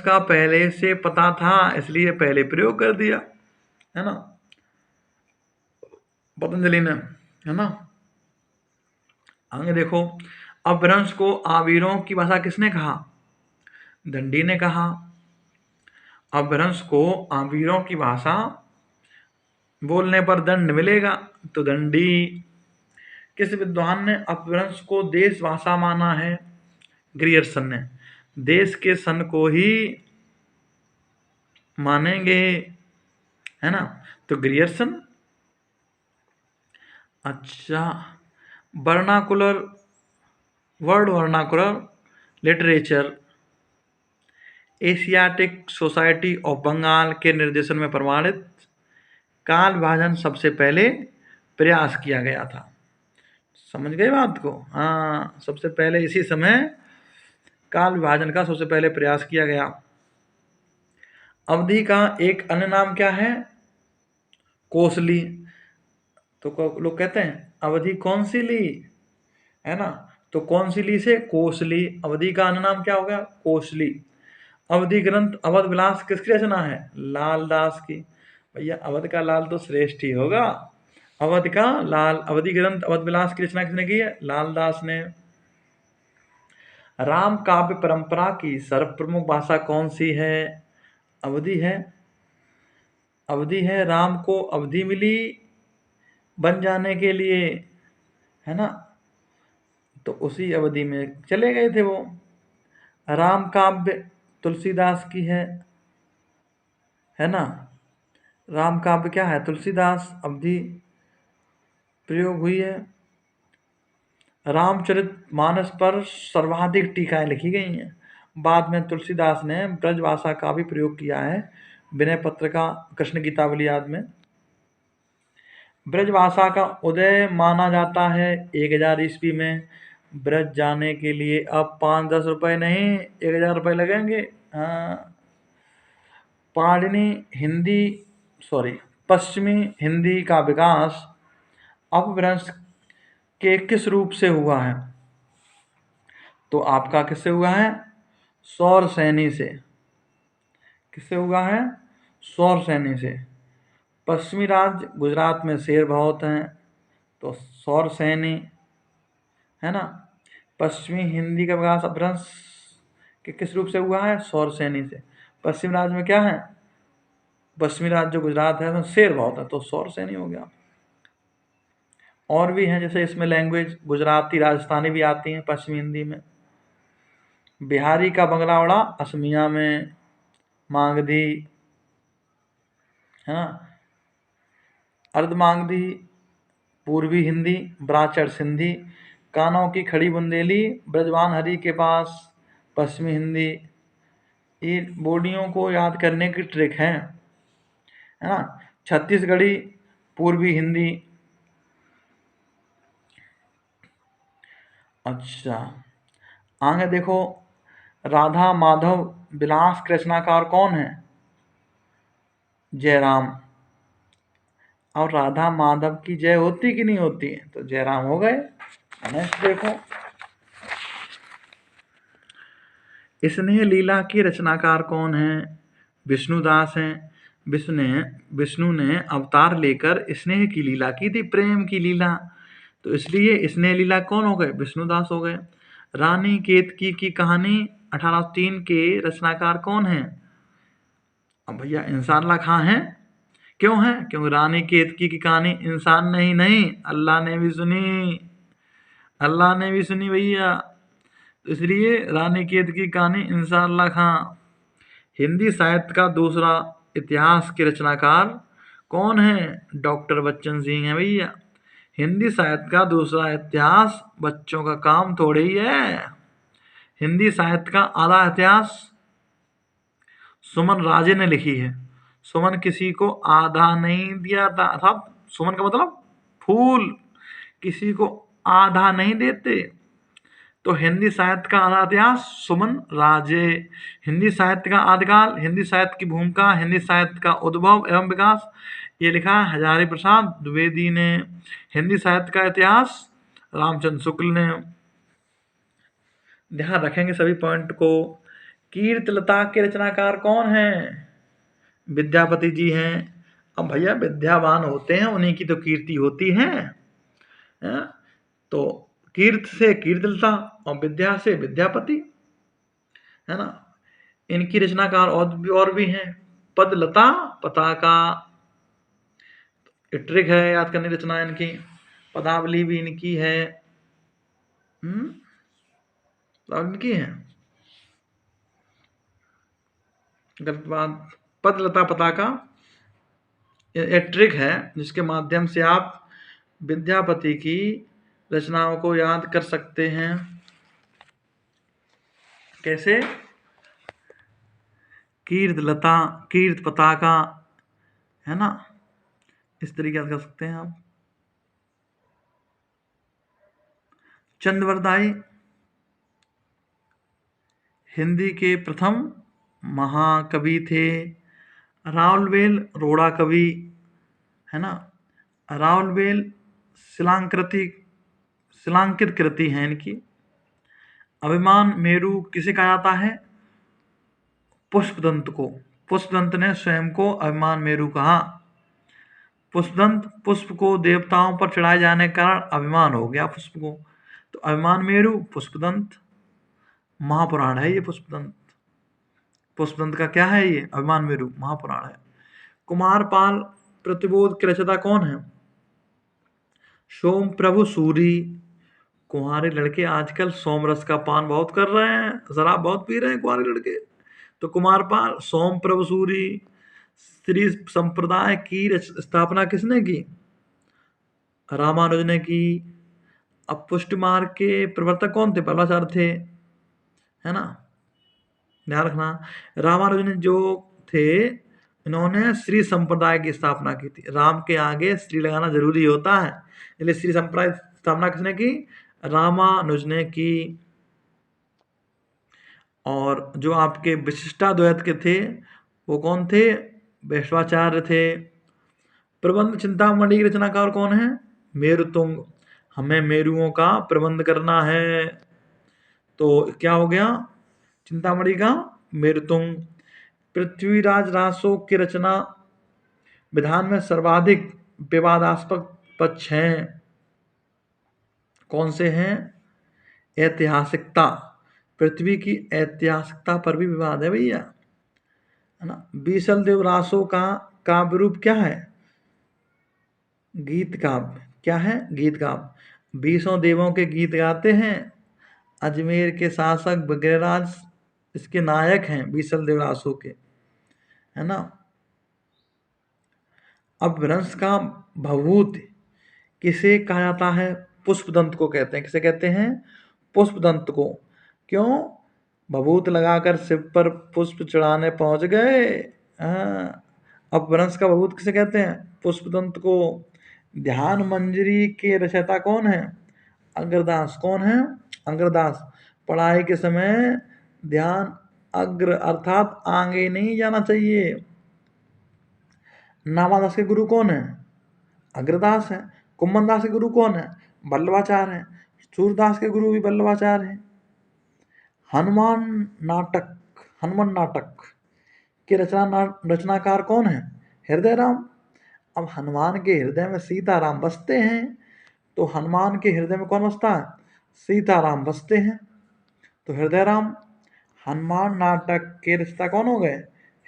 का पहले से पता था, इसलिए पहले प्रयोग कर दिया, है ना, पतंजलि ने, है ना। आगे देखो, अपभ्रंश को आवीरों की भाषा किसने कहा? दंडी ने कहा। अपभ्रंश को आवीरों की भाषा बोलने पर दंड मिलेगा, तो दंडी। किस विद्वान ने अपभ्रंश को देश भाषा माना है? ग्रियर्सन ने। देश के सन को ही मानेंगे, है ना, तो ग्रियर्सन। अच्छा, word vernacular literature Asiatic society of Bengal के निर्देशन में प्रमाणित काल विभाजन सबसे पहले प्रयास किया गया था। समझ गए बात को? हाँ, सबसे पहले इसी समय काल विभाजन का सबसे पहले प्रयास किया गया। अवधि का एक अन्य नाम क्या है? कोसली। तो लोग कहते हैं अवधि कौन सी ली, है ना, तो कौन सी ली से कोसली। अवधि का अन्य नाम क्या हो गया? कोसली। अवधि ग्रंथ अवध विलास किसकी रचना है? लाल दास की। भैया अवध का लाल तो श्रेष्ठ ही होगा। अवध का लाल। अवधि ग्रंथ अवध विलास की रचना किसने की है? लाल दास ने। राम काव्य परंपरा की सर्वप्रमुख भाषा कौन सी है? अवधि है। अवधि है। राम को अवधि मिली बन जाने के लिए, है ना, तो उसी अवधि में चले गए थे वो। राम काव्य तुलसीदास की है ना। राम काव्य क्या है? तुलसीदास अवधि प्रयोग हुई है। रामचरितमानस पर सर्वाधिक टीकाएं लिखी गई हैं। बाद में तुलसीदास ने ब्रजभाषा का भी प्रयोग किया है। विनय पत्र का कृष्ण गीतावली आदि में ब्रजभाषा का उदय माना जाता है 1000 ईस्वी में। ब्रज जाने के लिए अब 5-10 रुपए नहीं, 1000 रुपए लगेंगे। हाँ, पश्चिमी हिंदी का विकास अपभ्रंश के किस रूप से हुआ है? तो आपका किससे हुआ है? सौर सैनी से। किससे हुआ है? सौर सैनी से। पश्चिमी राज्य गुजरात में शेर बहुत हैं, तो सौर सैनी है ना। पश्चिमी हिंदी का विकास अपभ्रंश के किस रूप से हुआ है? सौर सैनी से। पश्चिमी राज्य में क्या है? पश्चिमी राज्य जो गुजरात है उसमें शेर बहुत है, तो सौर सैनी हो गया। और भी हैं, जैसे इसमें लैंग्वेज गुजराती राजस्थानी भी आती हैं पश्चिमी हिंदी में। बिहारी का बंगला उड़ा असमिया में मागधी है ना। अर्धमागधी पूर्वी हिंदी, ब्राचर सिंधी, कानों की खड़ी बुंदेली ब्रजवान हरि के पास पश्चिमी हिंदी। ये बोलियों को याद करने की ट्रिक है ना। छत्तीसगढ़ी पूर्वी हिंदी। अच्छा, आगे देखो, राधा माधव विलास के रचनाकार कौन है? जयराम। और राधा माधव की जय होती कि नहीं होती है? तो जयराम हो गए। नेक्स्ट देखो, स्नेह लीला की रचनाकार कौन है? विष्णुदास हैं। विष्णु ने अवतार लेकर स्नेह की लीला की थी, प्रेम की लीला, तो इसलिए स्नेह लीला कौन हो गए? विष्णुदास हो गए। रानी केतकी की कहानी 1803 के रचनाकार कौन है? अब भैया इंसानल्ला खां हैं। क्यों है? क्योंकि रानी केतकी की कहानी इंसान ने ही नहीं, अल्लाह ने भी सुनी। अल्लाह ने भी सुनी भैया, तो इसलिए रानी केतकी की कहानी इंसानल्ला खां। हिंदी साहित्य का दूसरा इतिहास के रचनाकार कौन है? डॉक्टर बच्चन सिंह है भैया। हिंदी साहित्य का दूसरा इतिहास बच्चों का काम थोड़े ही है। हिंदी साहित्य का आधा इतिहास सुमन राजे ने लिखी है। सुमन किसी को आधा नहीं दिया था साहब। सुमन का मतलब फूल, किसी को आधा नहीं देते। तो हिंदी साहित्य का आधा इतिहास सुमन राजे। हिंदी साहित्य का आदिकाल, हिंदी साहित्य की भूमिका, हिंदी साहित्य का उद्भव एवं विकास, ये लिखा है हजारी प्रसाद द्विवेदी ने। हिंदी साहित्य का इतिहास रामचंद्र शुक्ल ने। ध्यान रखेंगे सभी पॉइंट को। कीर्तलता के रचनाकार कौन है? विद्यापति जी हैं। अब भैया विद्यावान होते हैं, उन्हीं की तो कीर्ति होती है। तो कीर्त से कीर्तलता और विद्या से विद्यापति, है ना। इनकी रचनाकार और भी हैं। पदलता पताका, ट्रिक है याद करने की रचना इनकी। पदावली भी इनकी है। इनकी है, गलत बात। पदलता पताका एक ट्रिक है जिसके माध्यम से आप विद्यापति की रचनाओं को याद कर सकते हैं। कैसे? कीर्तलता, कीर्त पताका, है ना, इस तरीके याद कर सकते हैं आप। चंद्रवरदाई हिंदी के प्रथम महाकवि थे। रावलवेल रोड़ा कवि, है ना। रावलवेल शिलांकित कृति है इनकी। अभिमान मेरु किसे कहा जाता है? पुष्पदंत को। पुष्पदंत ने स्वयं को अभिमान मेरु कहा। पुष्पदंत, पुष्प को देवताओं पर चढ़ाए जाने के कारण अभिमान हो गया पुष्प को, तो अभिमान मेरु पुष्पदंत। महापुराण है ये पुष्पदंत। पुष्पदंत का क्या है? ये अभिमान मेरु महापुराण है। कुमारपाल प्रतिबोध के रचयिता कौन है? सोम प्रभु सूरी। कुंवारे लड़के आजकल सोमरस का पान बहुत कर रहे हैं, शराब बहुत पी रहे हैं कुंवारे लड़के। तो कुमारपाल, सोम प्रभु सूरी, श्री संप्रदाय की स्थापना किसने की? रामानुज ने की। अब पुष्टि मार्ग के प्रवर्तक कौन थे? बल्लाचार्य थे, है ना, ध्यान रखना। रामानुजन जो थे, इन्होंने श्री संप्रदाय की स्थापना की थी। राम के आगे श्री लगाना जरूरी होता है, इसलिए श्री संप्रदाय स्थापना किसने की? रामानुज ने की। और जो आपके विशिष्टाद्वैत के थे वो कौन थे? वैश्वाचार्य थे। प्रबंध चिंतामणि की रचनाकार कौन है? मेरुतुंग। हमें मेरुओं का प्रबंध करना है, तो क्या हो गया? चिंतामणि का मेरुतुंग। पृथ्वीराज रासो की रचना विधान में सर्वाधिक विवादास्पद पक्ष हैं, कौन से हैं? ऐतिहासिकता। पृथ्वी की ऐतिहासिकता पर भी विवाद है भैया, है ना। बीसल देव रासो का काव्य रूप क्या है? गीत काव्य। क्या है? गीत काव्य। 20 देवों के गीत गाते हैं। अजमेर के शासक बगैराज इसके नायक हैं, बीसल देव रासो के, है ना। अपभ्रंश का भवभूत किसे कहा जाता है? पुष्पदंत को कहते हैं। किसे कहते हैं? पुष्पदंत को। क्यों? भभूत लगाकर शिव पर पुष्प चढ़ाने पहुंच गए। अपभ्रंश का भभूत किसे कहते हैं? पुष्पदंत को। ध्यान मंजरी के रचयिता कौन है? अग्रदास। कौन है? अग्रदास। पढ़ाई के समय ध्यान अग्र अर्थात आगे नहीं जाना चाहिए। नामादास के गुरु कौन है? अग्रदास है। कुम्भन दास के गुरु कौन है? बल्लभाचार्य है। सूरदास के गुरु भी बल्लभाचार्य हैं। हनुमान नाटक के रचनाकार कौन है? हृदय राम। अब हनुमान के हृदय में सीताराम बसते हैं, तो हनुमान के हृदय में कौन बसता है? सीताराम बसते हैं, तो हृदय राम। हनुमान नाटक के रचयिता कौन हो गए?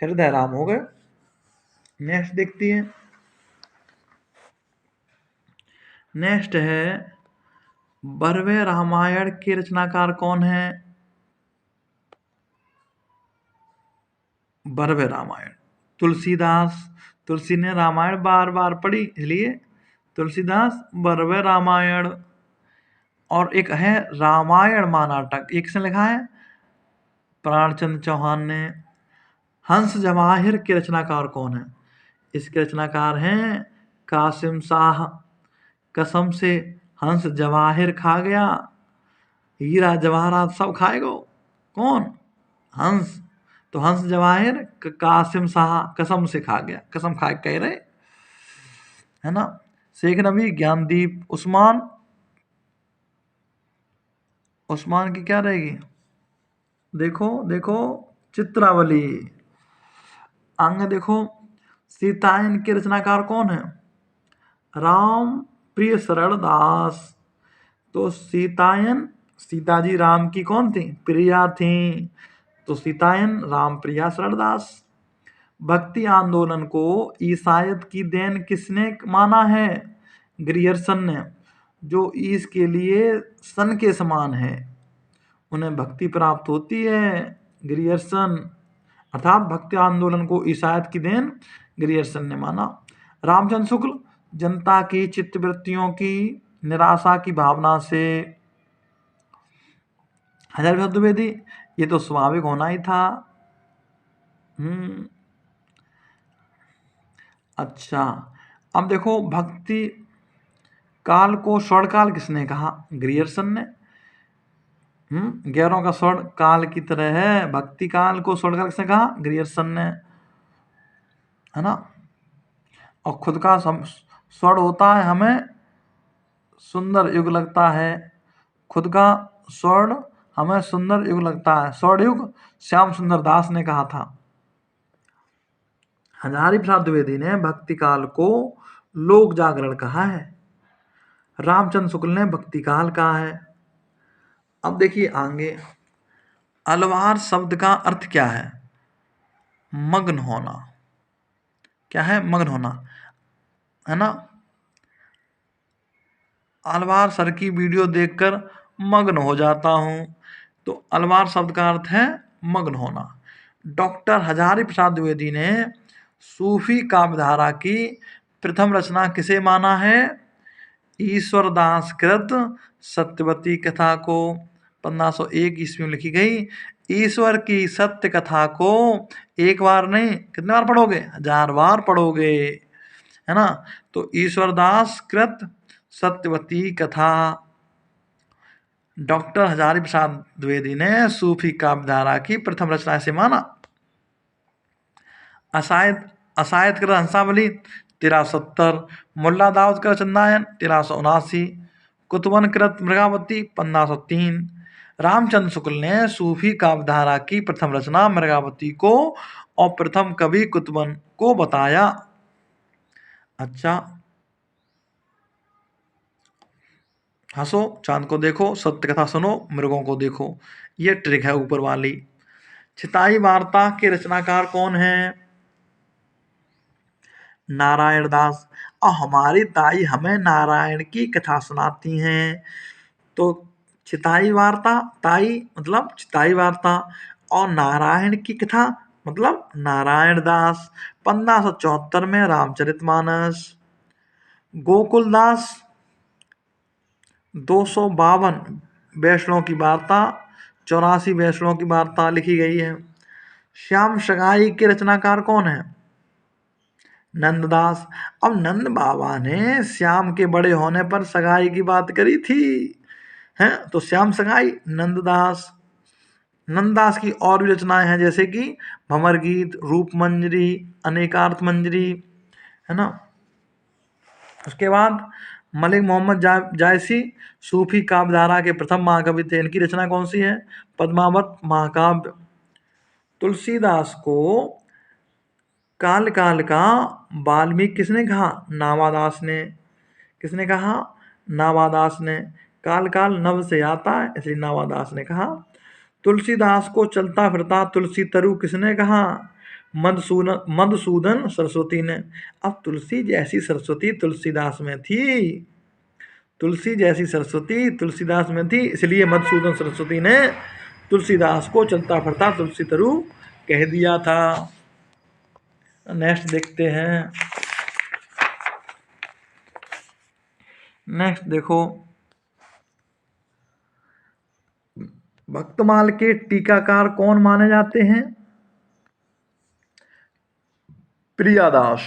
हृदय राम हो गए। नेक्स्ट देखती है। नेक्स्ट है बरवे रामायण के रचनाकार कौन है? बरवे रामायण तुलसीदास। तुलसी ने रामायण बार बार पढ़ी, इसलिए तुलसीदास बरवे रामायण। और एक है रामायण महानाटक, एक से लिखा है प्राणचंद्र चौहान ने। हंस जवाहिर के रचनाकार कौन है? इसके रचनाकार हैं कासिम शाह। कसम से हंस जवाहिर खा गया, हीरा जवाहरात सब खाएगो। कौन? हंस। तो हंस जवाहिर कासिम शाह कसम से खा गया, कसम खा कह रहे, है ना। शेख नबी ज्ञानदीप उस्मान। उस्मान की क्या रहेगी? देखो देखो चित्रावली। अंग देखो। सीतायन के रचनाकार कौन है? राम प्रिय शरण दास। तो सीतायन, सीता जी राम की कौन थी? प्रिया थी, तो सीतायन राम प्रिया शरणदास। भक्ति आंदोलन को ईसाइत की देन किसने माना है? ग्रियर्सन ने। जो ईस के लिए सन के समान है, उन्हें भक्ति प्राप्त होती है। ग्रियर्सन। अर्थात भक्ति आंदोलन को ईसाइत की देन ग्रियर्सन ने माना। रामचंद्र शुक्ल जनता की चित्तवृत्तियों की निराशा की भावना से। हजारी प्रसाद द्विवेदी, ये तो स्वाभाविक होना ही था। अच्छा, अब देखो भक्ति काल को स्वर्ण काल किसने कहा? ग्रियर्सन ने। गैरों का स्वर्ण काल की तरह है, भक्ति काल को स्वर्ण काल किसने कहा? ग्रियर्सन ने, है ना। और खुद का स्वर्ण होता है, हमें सुंदर युग लगता है। खुद का स्वर्ण हमें सुंदर युग लगता है, स्वर्ण युग श्याम सुंदर दास ने कहा था। हजारी प्रसाद द्विवेदी ने भक्ति काल को लोक जागरण कहा है। रामचंद्र शुक्ल ने भक्ति काल कहा है। अब देखिए आगे, अलवार शब्द का अर्थ क्या है? मग्न होना। क्या है? मग्न होना, है ना। अलवार सर की वीडियो देखकर मग्न हो जाता हूं, तो अलवार शब्द का अर्थ है मग्न होना। डॉक्टर हजारी प्रसाद द्विवेदी ने सूफी काव्यधारा की प्रथम रचना किसे माना है? ईश्वरदास कृत सत्यवती कथा को 1501 ईस्वी में लिखी गई। ईश्वर की सत्य कथा को एक बार नहीं, कितने बार पढ़ोगे? 1000 बार पढ़ोगे, है ना। तो ईश्वरदास कृत सत्यवती कथा डॉक्टर हजारी प्रसाद द्विवेदी ने सूफी काव्यधारा की प्रथम रचना से माना। असायत कृत हंसावली 1370, मुल्ला दाऊद कृत चंदायन 1379, कुतुबन कृत मृगावती 1503। रामचंद्र शुक्ल ने सूफी काव्यधारा की प्रथम रचना मृगावती को और प्रथम कवि कुतुबन को बताया। अच्छा, हंसो, चांद को देखो, सत्य कथा सुनो, मृगों को देखो, ये ट्रिक है ऊपर वाली। छिताई वार्ता के रचनाकार कौन है? नारायण दास। और हमारी ताई हमें नारायण की कथा सुनाती हैं। तो छिताई वार्ता, ताई मतलब छिताई वार्ता, और नारायण की कथा मतलब नारायण दास। 1574 में रामचरितमानस। गोकुलदास 252 वैष्णव की वार्ता, 84 वैष्णव की वार्ता लिखी गई है। श्याम सगाई के रचनाकार कौन है? नंददास। अब नंद बाबा ने श्याम के बड़े होने पर सगाई की बात करी थी, हैं, तो श्याम सगाई नंददास। नंददास की और भी रचनाएं हैं, जैसे कि भंवर गीत, रूप मंजरी, अनेकार्थ मंजरी, है ना। उसके बाद मलिक मोहम्मद जायसी सूफी काव्यधारा के प्रथम महाकवि थे। इनकी रचना कौन सी है? पद्मावत महाकाव्य। तुलसीदास को काल काल का वाल्मीकि किसने कहा? नावादास ने। किसने कहा? नावादास ने। काल काल नव से आता है, इसलिए नावादास ने कहा। तुलसीदास को चलता फिरता तुलसी तरु किसने कहा? मधुसूदन सरस्वती ने। अब तुलसी जैसी सरस्वती तुलसीदास में थी, तुलसी जैसी सरस्वती तुलसीदास में थी, इसलिए मधुसूदन सरस्वती ने तुलसीदास को चलता फिरता तुलसी तरु कह दिया था। नेक्स्ट देखते हैं। नेक्स्ट देखो, भक्तमाल के टीकाकार कौन माने जाते हैं? प्रियादास।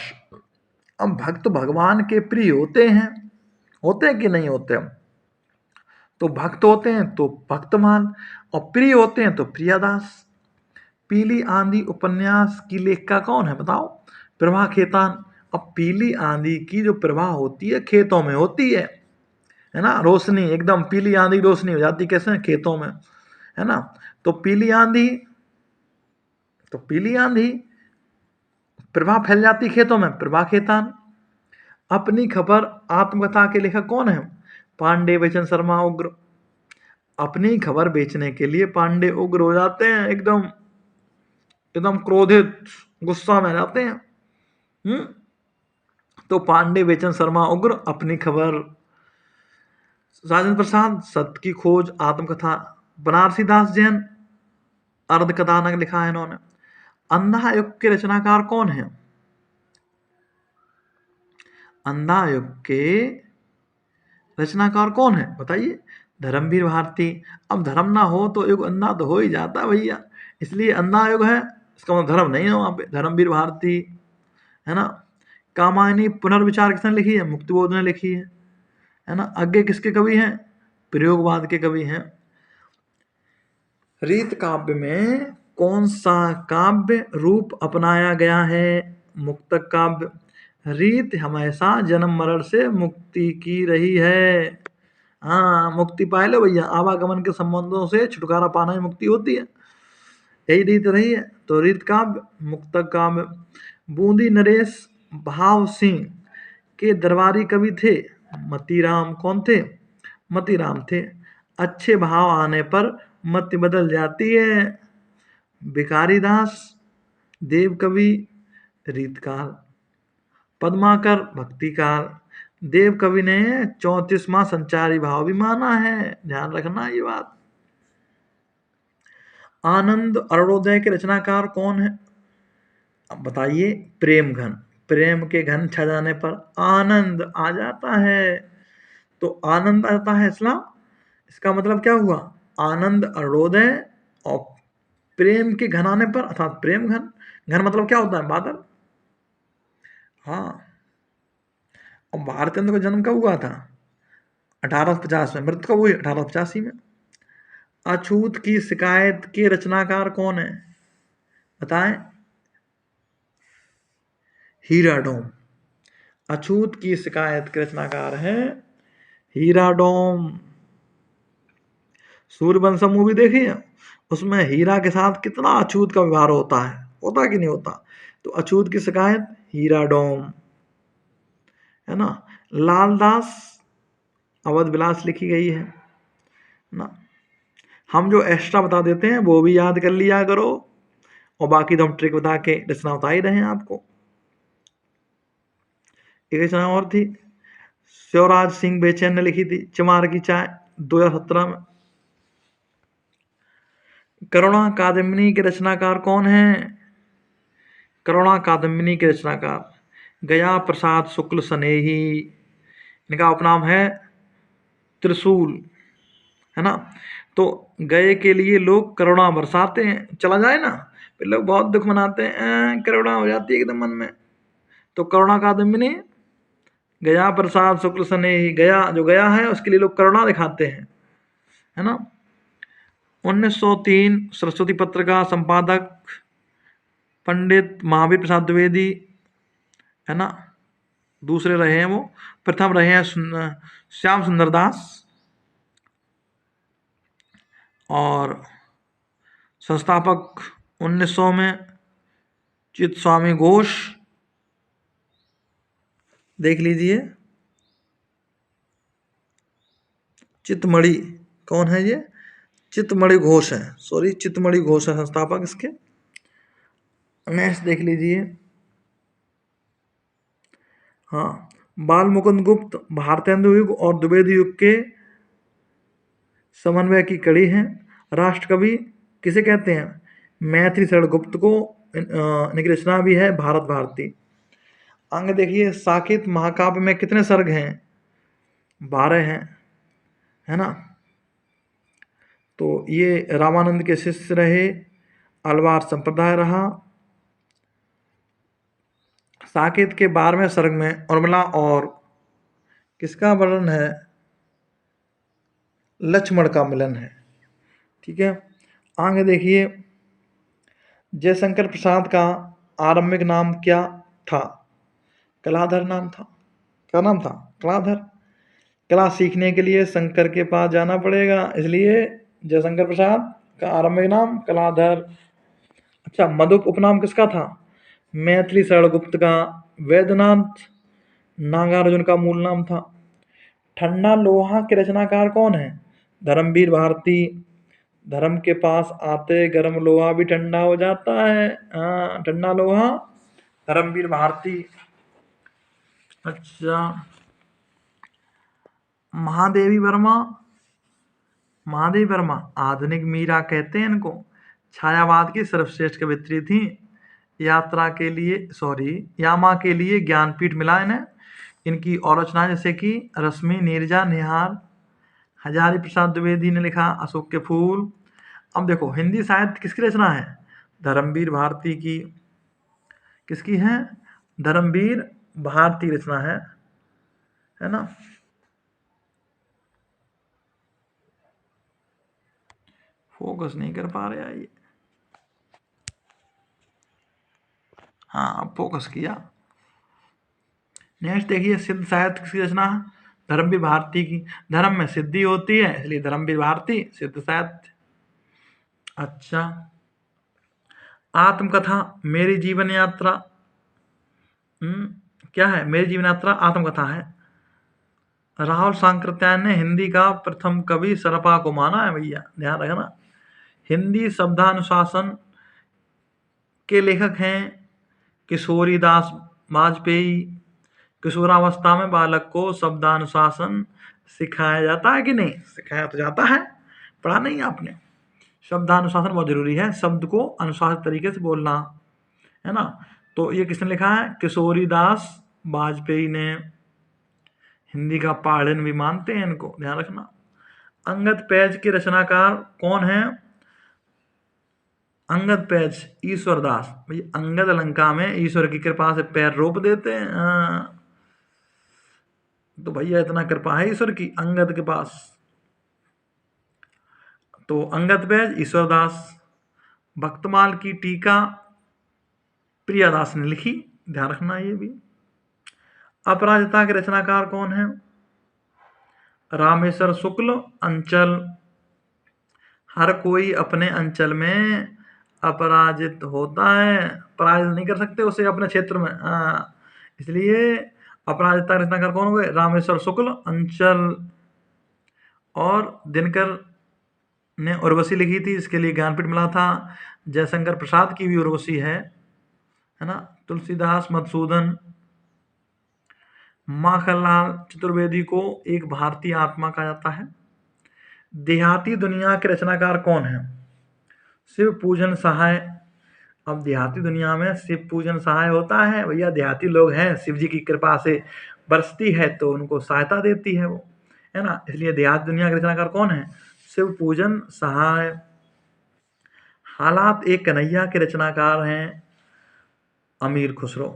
अब भक्त भगवान के प्रिय होते हैं कि नहीं होते? तो भक्त होते हैं तो भक्तमाल, और प्रिय होते हैं तो प्रियादास। पीली आंधी उपन्यास की लेखिका कौन है? बताओ। प्रभा खेतान। अब पीली आंधी की जो प्रभा होती है खेतों में होती है ना, रोशनी, एकदम पीली आंधी रोशनी हो जाती कैसे? खेतों में, है ना। तो पीली आंधी प्रभा फैल जाती खेतों में, प्रभा खेतान। अपनी खबर आत्मकथा के लेखक कौन है? पांडे बचन शर्मा उग्र। अपनी खबर बेचने के लिए पांडे उग्र हो जाते हैं, एकदम एकदम क्रोधित, गुस्सा में जाते हैं। तो पांडे बेचन शर्मा उग्र, अपनी खबर। राजेंद्र प्रसाद सत्य की खोज आत्मकथा। बनारसी दास जैन अर्ध कथानक लिखा है इन्होंने। अंधा युग के रचनाकार कौन है? अंधा युग के रचनाकार कौन है बताइए? धर्मवीर भारती। अब धर्म ना हो तो युग अंधा तो हो ही जाता है भैया, इसलिए अंधा युग है, इसका मतलब धर्म नहीं है वहां पे। धर्मवीर भारती, है ना। कामायनी पुनर्विचार किसने लिखी है? मुक्तिबोध ने लिखी है ना। आगे किसके कवि हैं? प्रयोगवाद के कवि हैं। रीत काव्य में कौन सा काव्य रूप अपनाया गया है? मुक्तक काव्य। रीत हमेशा जन्म मरण से मुक्ति की रही है। हाँ, मुक्ति पाए लो भैया, आवागमन के संबंधों से छुटकारा पाना ही मुक्ति होती है, यही रीत रही है। तो रीत काव्य, मुक्तक काव्य। बूंदी नरेश भाव सिंह के दरबारी कवि थे मतीराम। कौन थे? मतीराम थे। अच्छे भाव आने पर मति बदल जाती है। भिखारी दास देव कवि रीतकाल। पद्माकर भक्तिकाल। देव कवि ने 34वां संचारी भाव भी माना है, ध्यान रखना ये बात। आनंद अरुणोदय के रचनाकार कौन है? अब बताइए, प्रेम घन, प्रेम के घन छा जाने पर आनंद आ जाता है। तो आनंद आता है इसका मतलब क्या हुआ? आनंद अरुणोदय। और प्रेम के घन आने पर अर्थात प्रेम घन, घन मतलब क्या होता है? बादल। हाँ। और भारतेंद्र का जन्म कब हुआ था? 1850 में। मृत्यु कब हुई? 1885 में। अछूत की शिकायत के रचनाकार कौन है? बताएं। हीराडोम। अछूत की शिकायत के रचनाकार है हीराडोम। सूर्यवंशम मूवी देखी है? उसमें हीरा के साथ कितना अछूत का व्यवहार होता कि नहीं होता? तो अछूत की शिकायत हीराडोम, है ना। लालदास अवध विलास लिखी गई है ना। हम जो एक्स्ट्रा बता देते हैं वो भी याद कर लिया करो, और बाकी तो हम ट्रिक बता के रचना बता ही रहे हैं आपको। एक रचना और थी, शिवराज सिंह बेचैन ने लिखी थी, चमार की चाय, 2017 में। करुणा कादम्बिनी के रचनाकार कौन है? करुणा कादम्बिनी के रचनाकार गया प्रसाद शुक्ल स्नेही। इनका उपनाम है त्रिशूल, है ना। तो गए के लिए लोग करुणा बरसाते हैं, चला जाए ना, फिर लोग बहुत दुख मनाते हैं, करुणा हो जाती है एकदम मन में। तो करुणा कादम्बिनी, गया प्रसाद शुक्ल स्नेही, गया जो गया है उसके लिए लोग करुणा दिखाते हैं, है ना। 1903 सरस्वती पत्र का संपादक पंडित महावीर प्रसाद द्विवेदी, है ना, दूसरे रहे हैं वो। प्रथम रहे हैं श्याम सुंदर दास, और संस्थापक 1900 में चित स्वामी घोष। देख लीजिए, चितमणि कौन है ये? चितमणि घोष है, सॉरी चितमणि घोष है संस्थापक इसके। नेक्स्ट देख लीजिए, हाँ, बाल मुकुंद गुप्त भारतेंदु युग और द्विवेदी युग के समन्वय की कड़ी है। राष्ट्रकवि किसे कहते हैं? मैथिली शरण गुप्त को। इनकी रचना भी है भारत भारती। आगे देखिए, साकेत महाकाव्य में कितने सर्ग हैं? 12 हैं, है ना। तो ये रामानंद के शिष्य रहे, अलवार संप्रदाय रहा। साकेत के 12वें सर्ग में उर्मिला और किसका वर्णन है? लक्ष्मण का मिलन है, ठीक है। आगे देखिए, जयशंकर प्रसाद का आरंभिक नाम क्या था? कलाधर नाम था। क्या नाम था? कलाधर। कला सीखने के लिए शंकर के पास जाना पड़ेगा, इसलिए जयशंकर प्रसाद का आरंभिक नाम कलाधर। अच्छा, मधुप उपनाम किसका था? मैथिली शरण गुप्त का। वैद्यनाथ नागार्जुन का मूल नाम था। ठंडा लोहा के रचनाकार कौन है? धर्मवीर भारती। धर्म के पास आते गर्म लोहा भी ठंडा हो जाता है। हाँ, ठंडा लोहा, धर्मवीर भारती। अच्छा, महादेवी वर्मा। महादेवी वर्मा आधुनिक मीरा कहते हैं इनको। छायावाद की सर्वश्रेष्ठ कवित्री थी। यामा के लिए ज्ञानपीठ मिला इन्हें। इनकी और रचनाएं जैसे कि रश्मि, नीरजा, निहार, हजारी प्रसाद द्विवेदी ने लिखा अशोक के फूल। अब देखो, हिंदी साहित्य किसकी रचना है? धर्मवीर भारती की। किसकी है? धर्मवीर भारती रचना है ना। फोकस नहीं कर पा रहे ये। हाँ, अब फोकस किया। नेक्स्ट देखिए, सिद्ध साहित्य किसकी रचना है? धर्मवीर भारती की। धर्म में सिद्धि होती है, इसलिए धर्मवीर भारती सिद्ध साहित्य। अच्छा, आत्मकथा मेरी जीवन यात्रा। क्या है? मेरी जीवन यात्रा आत्मकथा है। राहुल सांकृत्यायन ने हिंदी का प्रथम कवि सरपा को माना है भैया, ध्यान रखना। हिंदी शब्दानुशासन के लेखक हैं किशोरी दास वाजपेयी। किशोरावस्था में बालक को शब्दानुशासन सिखाया जाता है कि नहीं? सिखाया तो जाता है, पढ़ा नहीं आपने? शब्दानुशासन बहुत जरूरी है, शब्द को अनुशासित तरीके से बोलना, है ना। तो ये किसने लिखा है? किशोरी दास वाजपेयी ने। हिंदी का पाढ़न भी मानते हैं इनको, ध्यान रखना। अंगद पैज के रचनाकार कौन है? अंगद पैज, ईश्वर दास। भाई अंगद लंका में ईश्वर की कृपा से पैर रोप देते हैं। तो भैया इतना कृपा है ईश्वर की अंगद के पास। तो अंगद पैज, ईश्वर दास। भक्तमाल की टीका प्रियादास ने लिखी, ध्यान रखना ये भी। अपराजिता के रचनाकार कौन है? रामेश्वर शुक्ल। अंचल, हर कोई अपने अंचल में अपराजित होता है, पराजित नहीं कर सकते उसे अपने क्षेत्र में। इसलिए अपराजिता रचनाकार कौन हुए? रामेश्वर शुक्ल, अंचल। और दिनकर ने उर्वशी लिखी थी, इसके लिए ज्ञानपीठ मिला था। जयशंकर प्रसाद की भी उर्वशी है ना। तुलसीदास, मधुसूदन। माखनलाल चतुर्वेदी को एक भारतीय आत्मा कहा जाता है। देहाती दुनिया के रचनाकार कौन है? शिव पूजन सहाय। अब देहाती दुनिया में शिव पूजन सहाय होता है भैया, देहाती लोग हैं, शिव जी की कृपा से बरसती है तो उनको सहायता देती है वो, है ना। इसलिए देहाती दुनिया के रचनाकार कौन है? शिव पूजन सहाय। हालात एक कन्हैया के रचनाकार हैं अमीर खुसरो।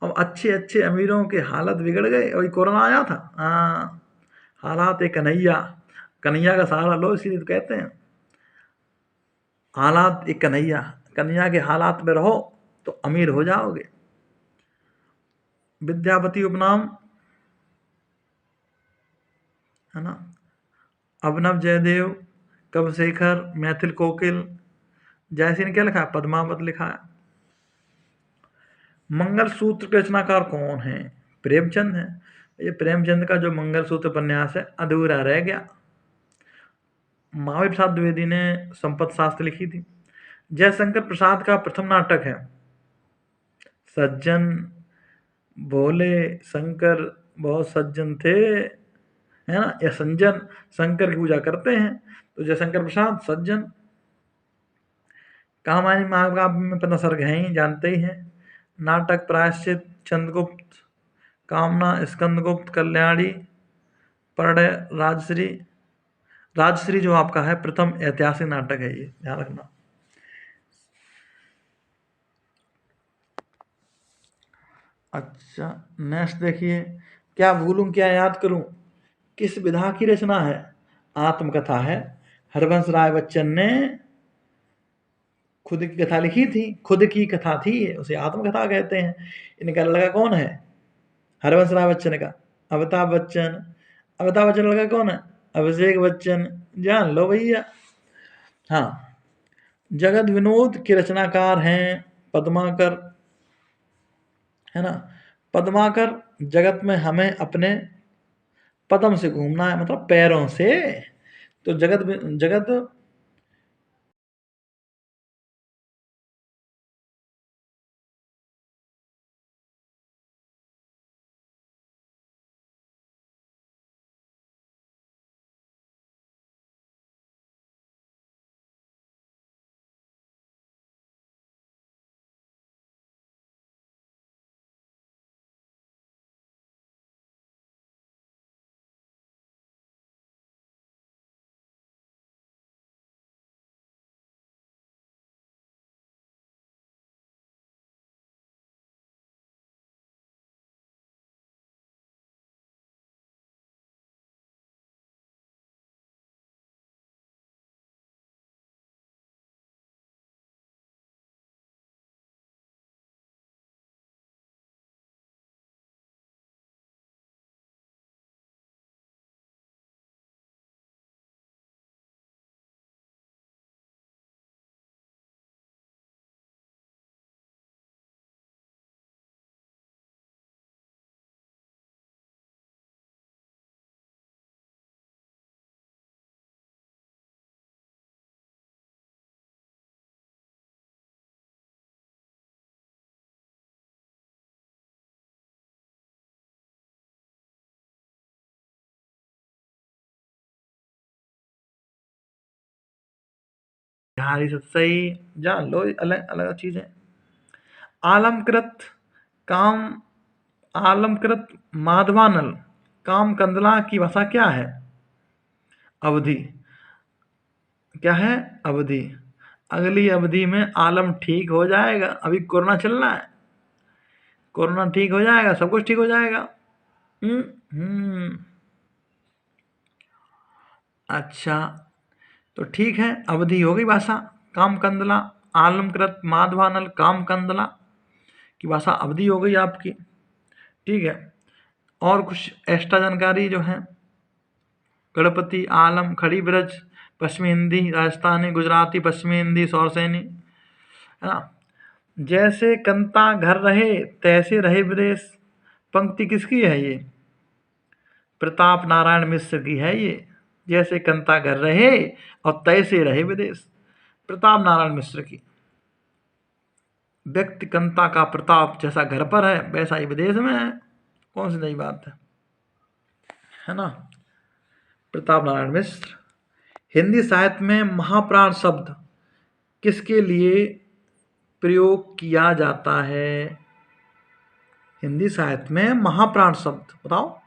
अब अच्छे अच्छे अमीरों के हालत बिगड़ गए, अभी कोरोना आया था। हालात एक कन्हैया, कन्हैया का सहारा लो, इसीलिए तो कहते हैं हालात एक कन्हैया। कन्हैया के हालात में रहो तो अमीर हो जाओगे। विद्यापति उपनाम, है ना। अभिनव जयदेव, कविशेखर, मैथिल कोकिल। जयसिंह ने क्या लिखा है? पद्मावत लिखा है। मंगलसूत्र के रचनाकार कौन है? प्रेमचंद है। ये प्रेमचंद का जो मंगलसूत्र उपन्यास है अधूरा रह गया। महावीर प्रसाद द्विवेदी ने संपत शास्त्र लिखी थी। जयशंकर प्रसाद का प्रथम नाटक है सज्जन। भोले शंकर बहुत सज्जन थे, है ना। या संजन, शंकर की पूजा करते हैं तो जयशंकर प्रसाद सज्जन। कामायनी महाकाव्य में 15 सर्ग हैं ही, जानते ही हैं। नाटक प्रायश्चित, चंद्रगुप्त, कामना, स्कंदगुप्त, कल्याणी, परडय, राजश्री। राजश्री जो आपका है प्रथम ऐतिहासिक नाटक है, ये ध्यान रखना। अच्छा, नेक्स्ट देखिए। क्या भूलूं क्या याद करूं, किस विधा की रचना है? आत्मकथा है। हरवंश राय बच्चन ने खुद की कथा लिखी थी, खुद की कथा थी, उसे आत्मकथा कहते हैं। इनका लड़का कौन है? हरवंश राय बच्चन का अमिताभ बच्चन। अमिताभ बच्चन लड़का कौन है? अभिषेक बच्चन। जान लो भैया। हाँ, जगत विनोद के रचनाकार हैं पद्माकर, है ना। पद्माकर, जगत में हमें अपने पदम से घूमना है, मतलब पैरों से। तो जगत जगत बिहारी सही, जान लो, अलग अलग चीजें। आलमकृत काम आलमकृत माधवानल काम कंदला की भाषा क्या है? अवधि। क्या है? अवधि। अगली अवधि में आलम ठीक हो जाएगा। अभी कोरोना चल रहा है, कोरोना ठीक हो जाएगा, सब कुछ ठीक हो जाएगा। हम्म हम्म अच्छा, तो ठीक है, अवधि हो गई भाषा। काम कंदला, आलमकृत माधवानल काम कंदला की भाषा अवधि हो गई आपकी। ठीक है, और कुछ एक्स्ट्रा जानकारी जो है, गणपति, आलम, खड़ी ब्रज, पश्चिमी हिंदी, राजस्थानी, गुजराती, पश्चिमी हिंदी, सौरसैनी, है ना। जैसे कंता घर रहे तैसे रहे विदेश, पंक्ति किसकी है ये? प्रताप नारायण मिश्र की है ये। जैसे कंता घर रहे और तैसे रहे विदेश, प्रताप नारायण मिश्र की। व्यक्ति कंता का प्रताप जैसा घर पर है वैसा ही विदेश में है, कौन सी नई बात है ना। प्रताप नारायण मिश्र। हिंदी साहित्य में महाप्राण शब्द किसके लिए प्रयोग किया जाता है? हिंदी साहित्य में महाप्राण शब्द बताओ।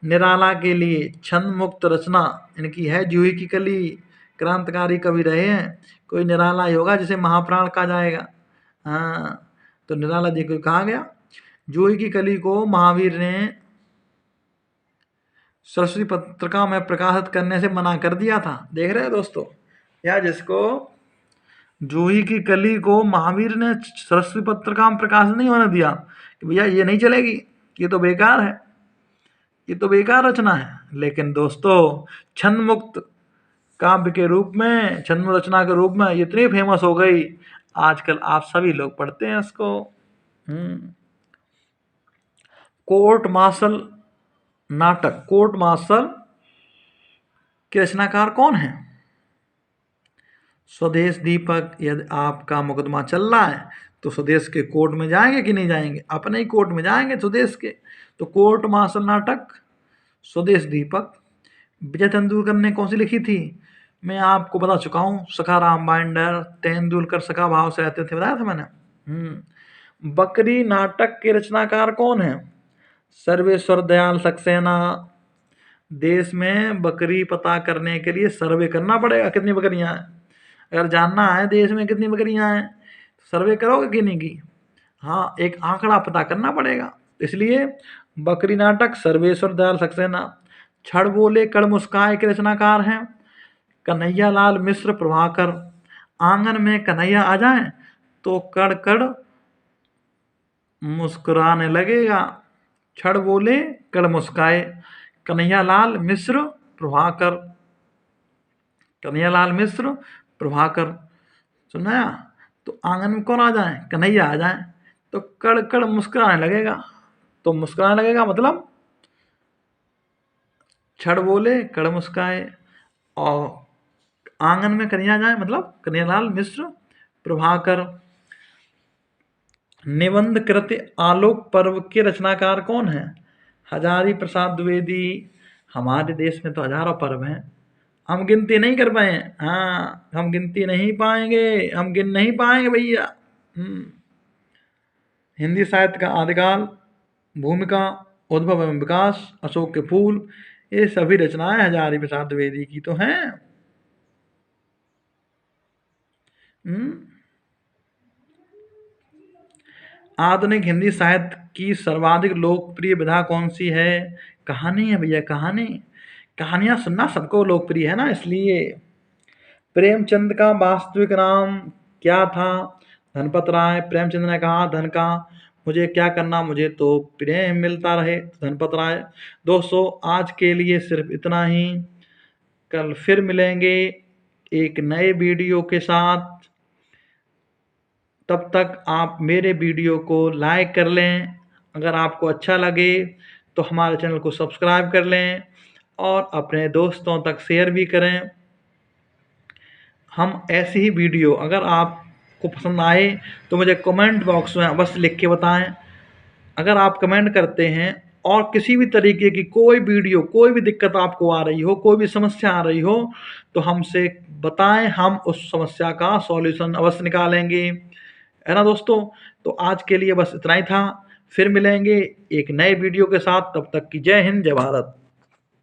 निराला के लिए छंद मुक्त रचना इनकी है, जूही की कली, क्रांतिकारी कवि रहे हैं, कोई निराला ही होगा जिसे महाप्राण कहा जाएगा। हाँ, तो निराला जी को कहा गया। जूही की कली को महावीर ने सरस्वती पत्रिका में प्रकाशित करने से मना कर दिया था। देख रहे हैं दोस्तों, या जिसको जूही की कली को महावीर ने सरस्वती पत्रिका में प्रकाशित नहीं होने दिया कि भैया ये नहीं चलेगी, ये तो बेकार है, ये तो बेकार रचना है। लेकिन दोस्तों, छंद मुक्त काव्य के रूप में, छंद रचना के रूप में इतनी फेमस हो गई, आजकल आप सभी लोग पढ़ते हैं इसको। कोर्ट मार्शल नाटक, कोर्ट मार्शल के रचनाकार कौन है? स्वदेश दीपक। यदि आपका मुकदमा चल रहा है तो स्वदेश के कोर्ट में जाएंगे कि नहीं जाएंगे? अपने ही कोर्ट में जाएंगे स्वदेश के। तो कोर्ट मार्शल नाटक, स्वदेश दीपक। विजय तेंदुलकर ने कौन सी लिखी थी? मैं आपको बता चुका हूँ, सखाराम बाइंडर। तेंदुलकर सखा भाव से रहते थे, बताया था मैंने। बकरी नाटक के रचनाकार कौन है? सर्वेश्वर दयाल सक्सेना। देश में बकरी पता करने के लिए सर्वे करना पड़ेगा, कितनी बकरियां हैं। अगर जानना है देश में कितनी बकरियां हैं, तो सर्वे करोगे कि नहीं की? हाँ, एक आंकड़ा पता करना पड़ेगा। इसलिए बकरी नाटक, सर्वेश्वर दयाल सक्सेना। छड़ बोले कड़ मुस्काए के रचनाकार हैं कन्हैया लाल मिश्र प्रभाकर। आंगन में कन्हैया आ जाए तो कड़ कड़ मुस्कुराने लगेगा। छड़ बोले कड़ मुस्काए, कन्हैया लाल मिश्र प्रभाकर। कन्हैया लाल मिश्र प्रभाकर, सुनाया। तो आंगन में कौन आ जाए? कन्हैया आ जाए तो कड़ कड़ मुस्कुराने लगेगा। तो मुस्कुराने लगेगा मतलब छड़ बोले कड़ मुस्काए, और आंगन में कन्हैया जाए मतलब कन्हैयालाल मिश्र प्रभाकर। निबंध कृति आलोक पर्व के रचनाकार कौन है? हजारी प्रसाद द्विवेदी। हमारे देश में तो हजारों पर्व हैं, हम गिनती नहीं कर पाए। हाँ, हम गिनती नहीं पाएंगे, हम गिन नहीं पाएंगे भैया। हिंदी साहित्य का आदिकाल, भूमिका, उद्भव एवं विकास, अशोक के फूल, ये सभी रचनाएं हजारी प्रसाद द्विवेदी की तो हैं। आधुनिक हिंदी साहित्य की सर्वाधिक लोकप्रिय विधा कौन सी है? कहानी है भैया, कहानी। कहानियां सुनना सबको लोकप्रिय है ना, इसलिए। प्रेमचंद का वास्तविक नाम क्या था? धनपत राय। प्रेमचंद ने कहा धन का मुझे क्या करना, मुझे तो प्रेम मिलता रहे। धनपत राय। दोस्तों, आज के लिए सिर्फ इतना ही। कल फिर मिलेंगे एक नए वीडियो के साथ। तब तक आप मेरे वीडियो को लाइक कर लें, अगर आपको अच्छा लगे तो हमारे चैनल को सब्सक्राइब कर लें और अपने दोस्तों तक शेयर भी करें। हम ऐसी ही वीडियो अगर आपको पसंद आए तो मुझे कमेंट बॉक्स में बस लिख के बताएं। अगर आप कमेंट करते हैं और किसी भी तरीके की कोई वीडियो, कोई भी दिक्कत आपको आ रही हो, कोई भी समस्या आ रही हो, तो हमसे बताएं, हम उस समस्या का सॉल्यूशन अवश्य निकालेंगे, है ना दोस्तों। तो आज के लिए बस इतना ही था। फिर मिलेंगे एक नए वीडियो के साथ, तब तक की जय हिंद, जय भारत।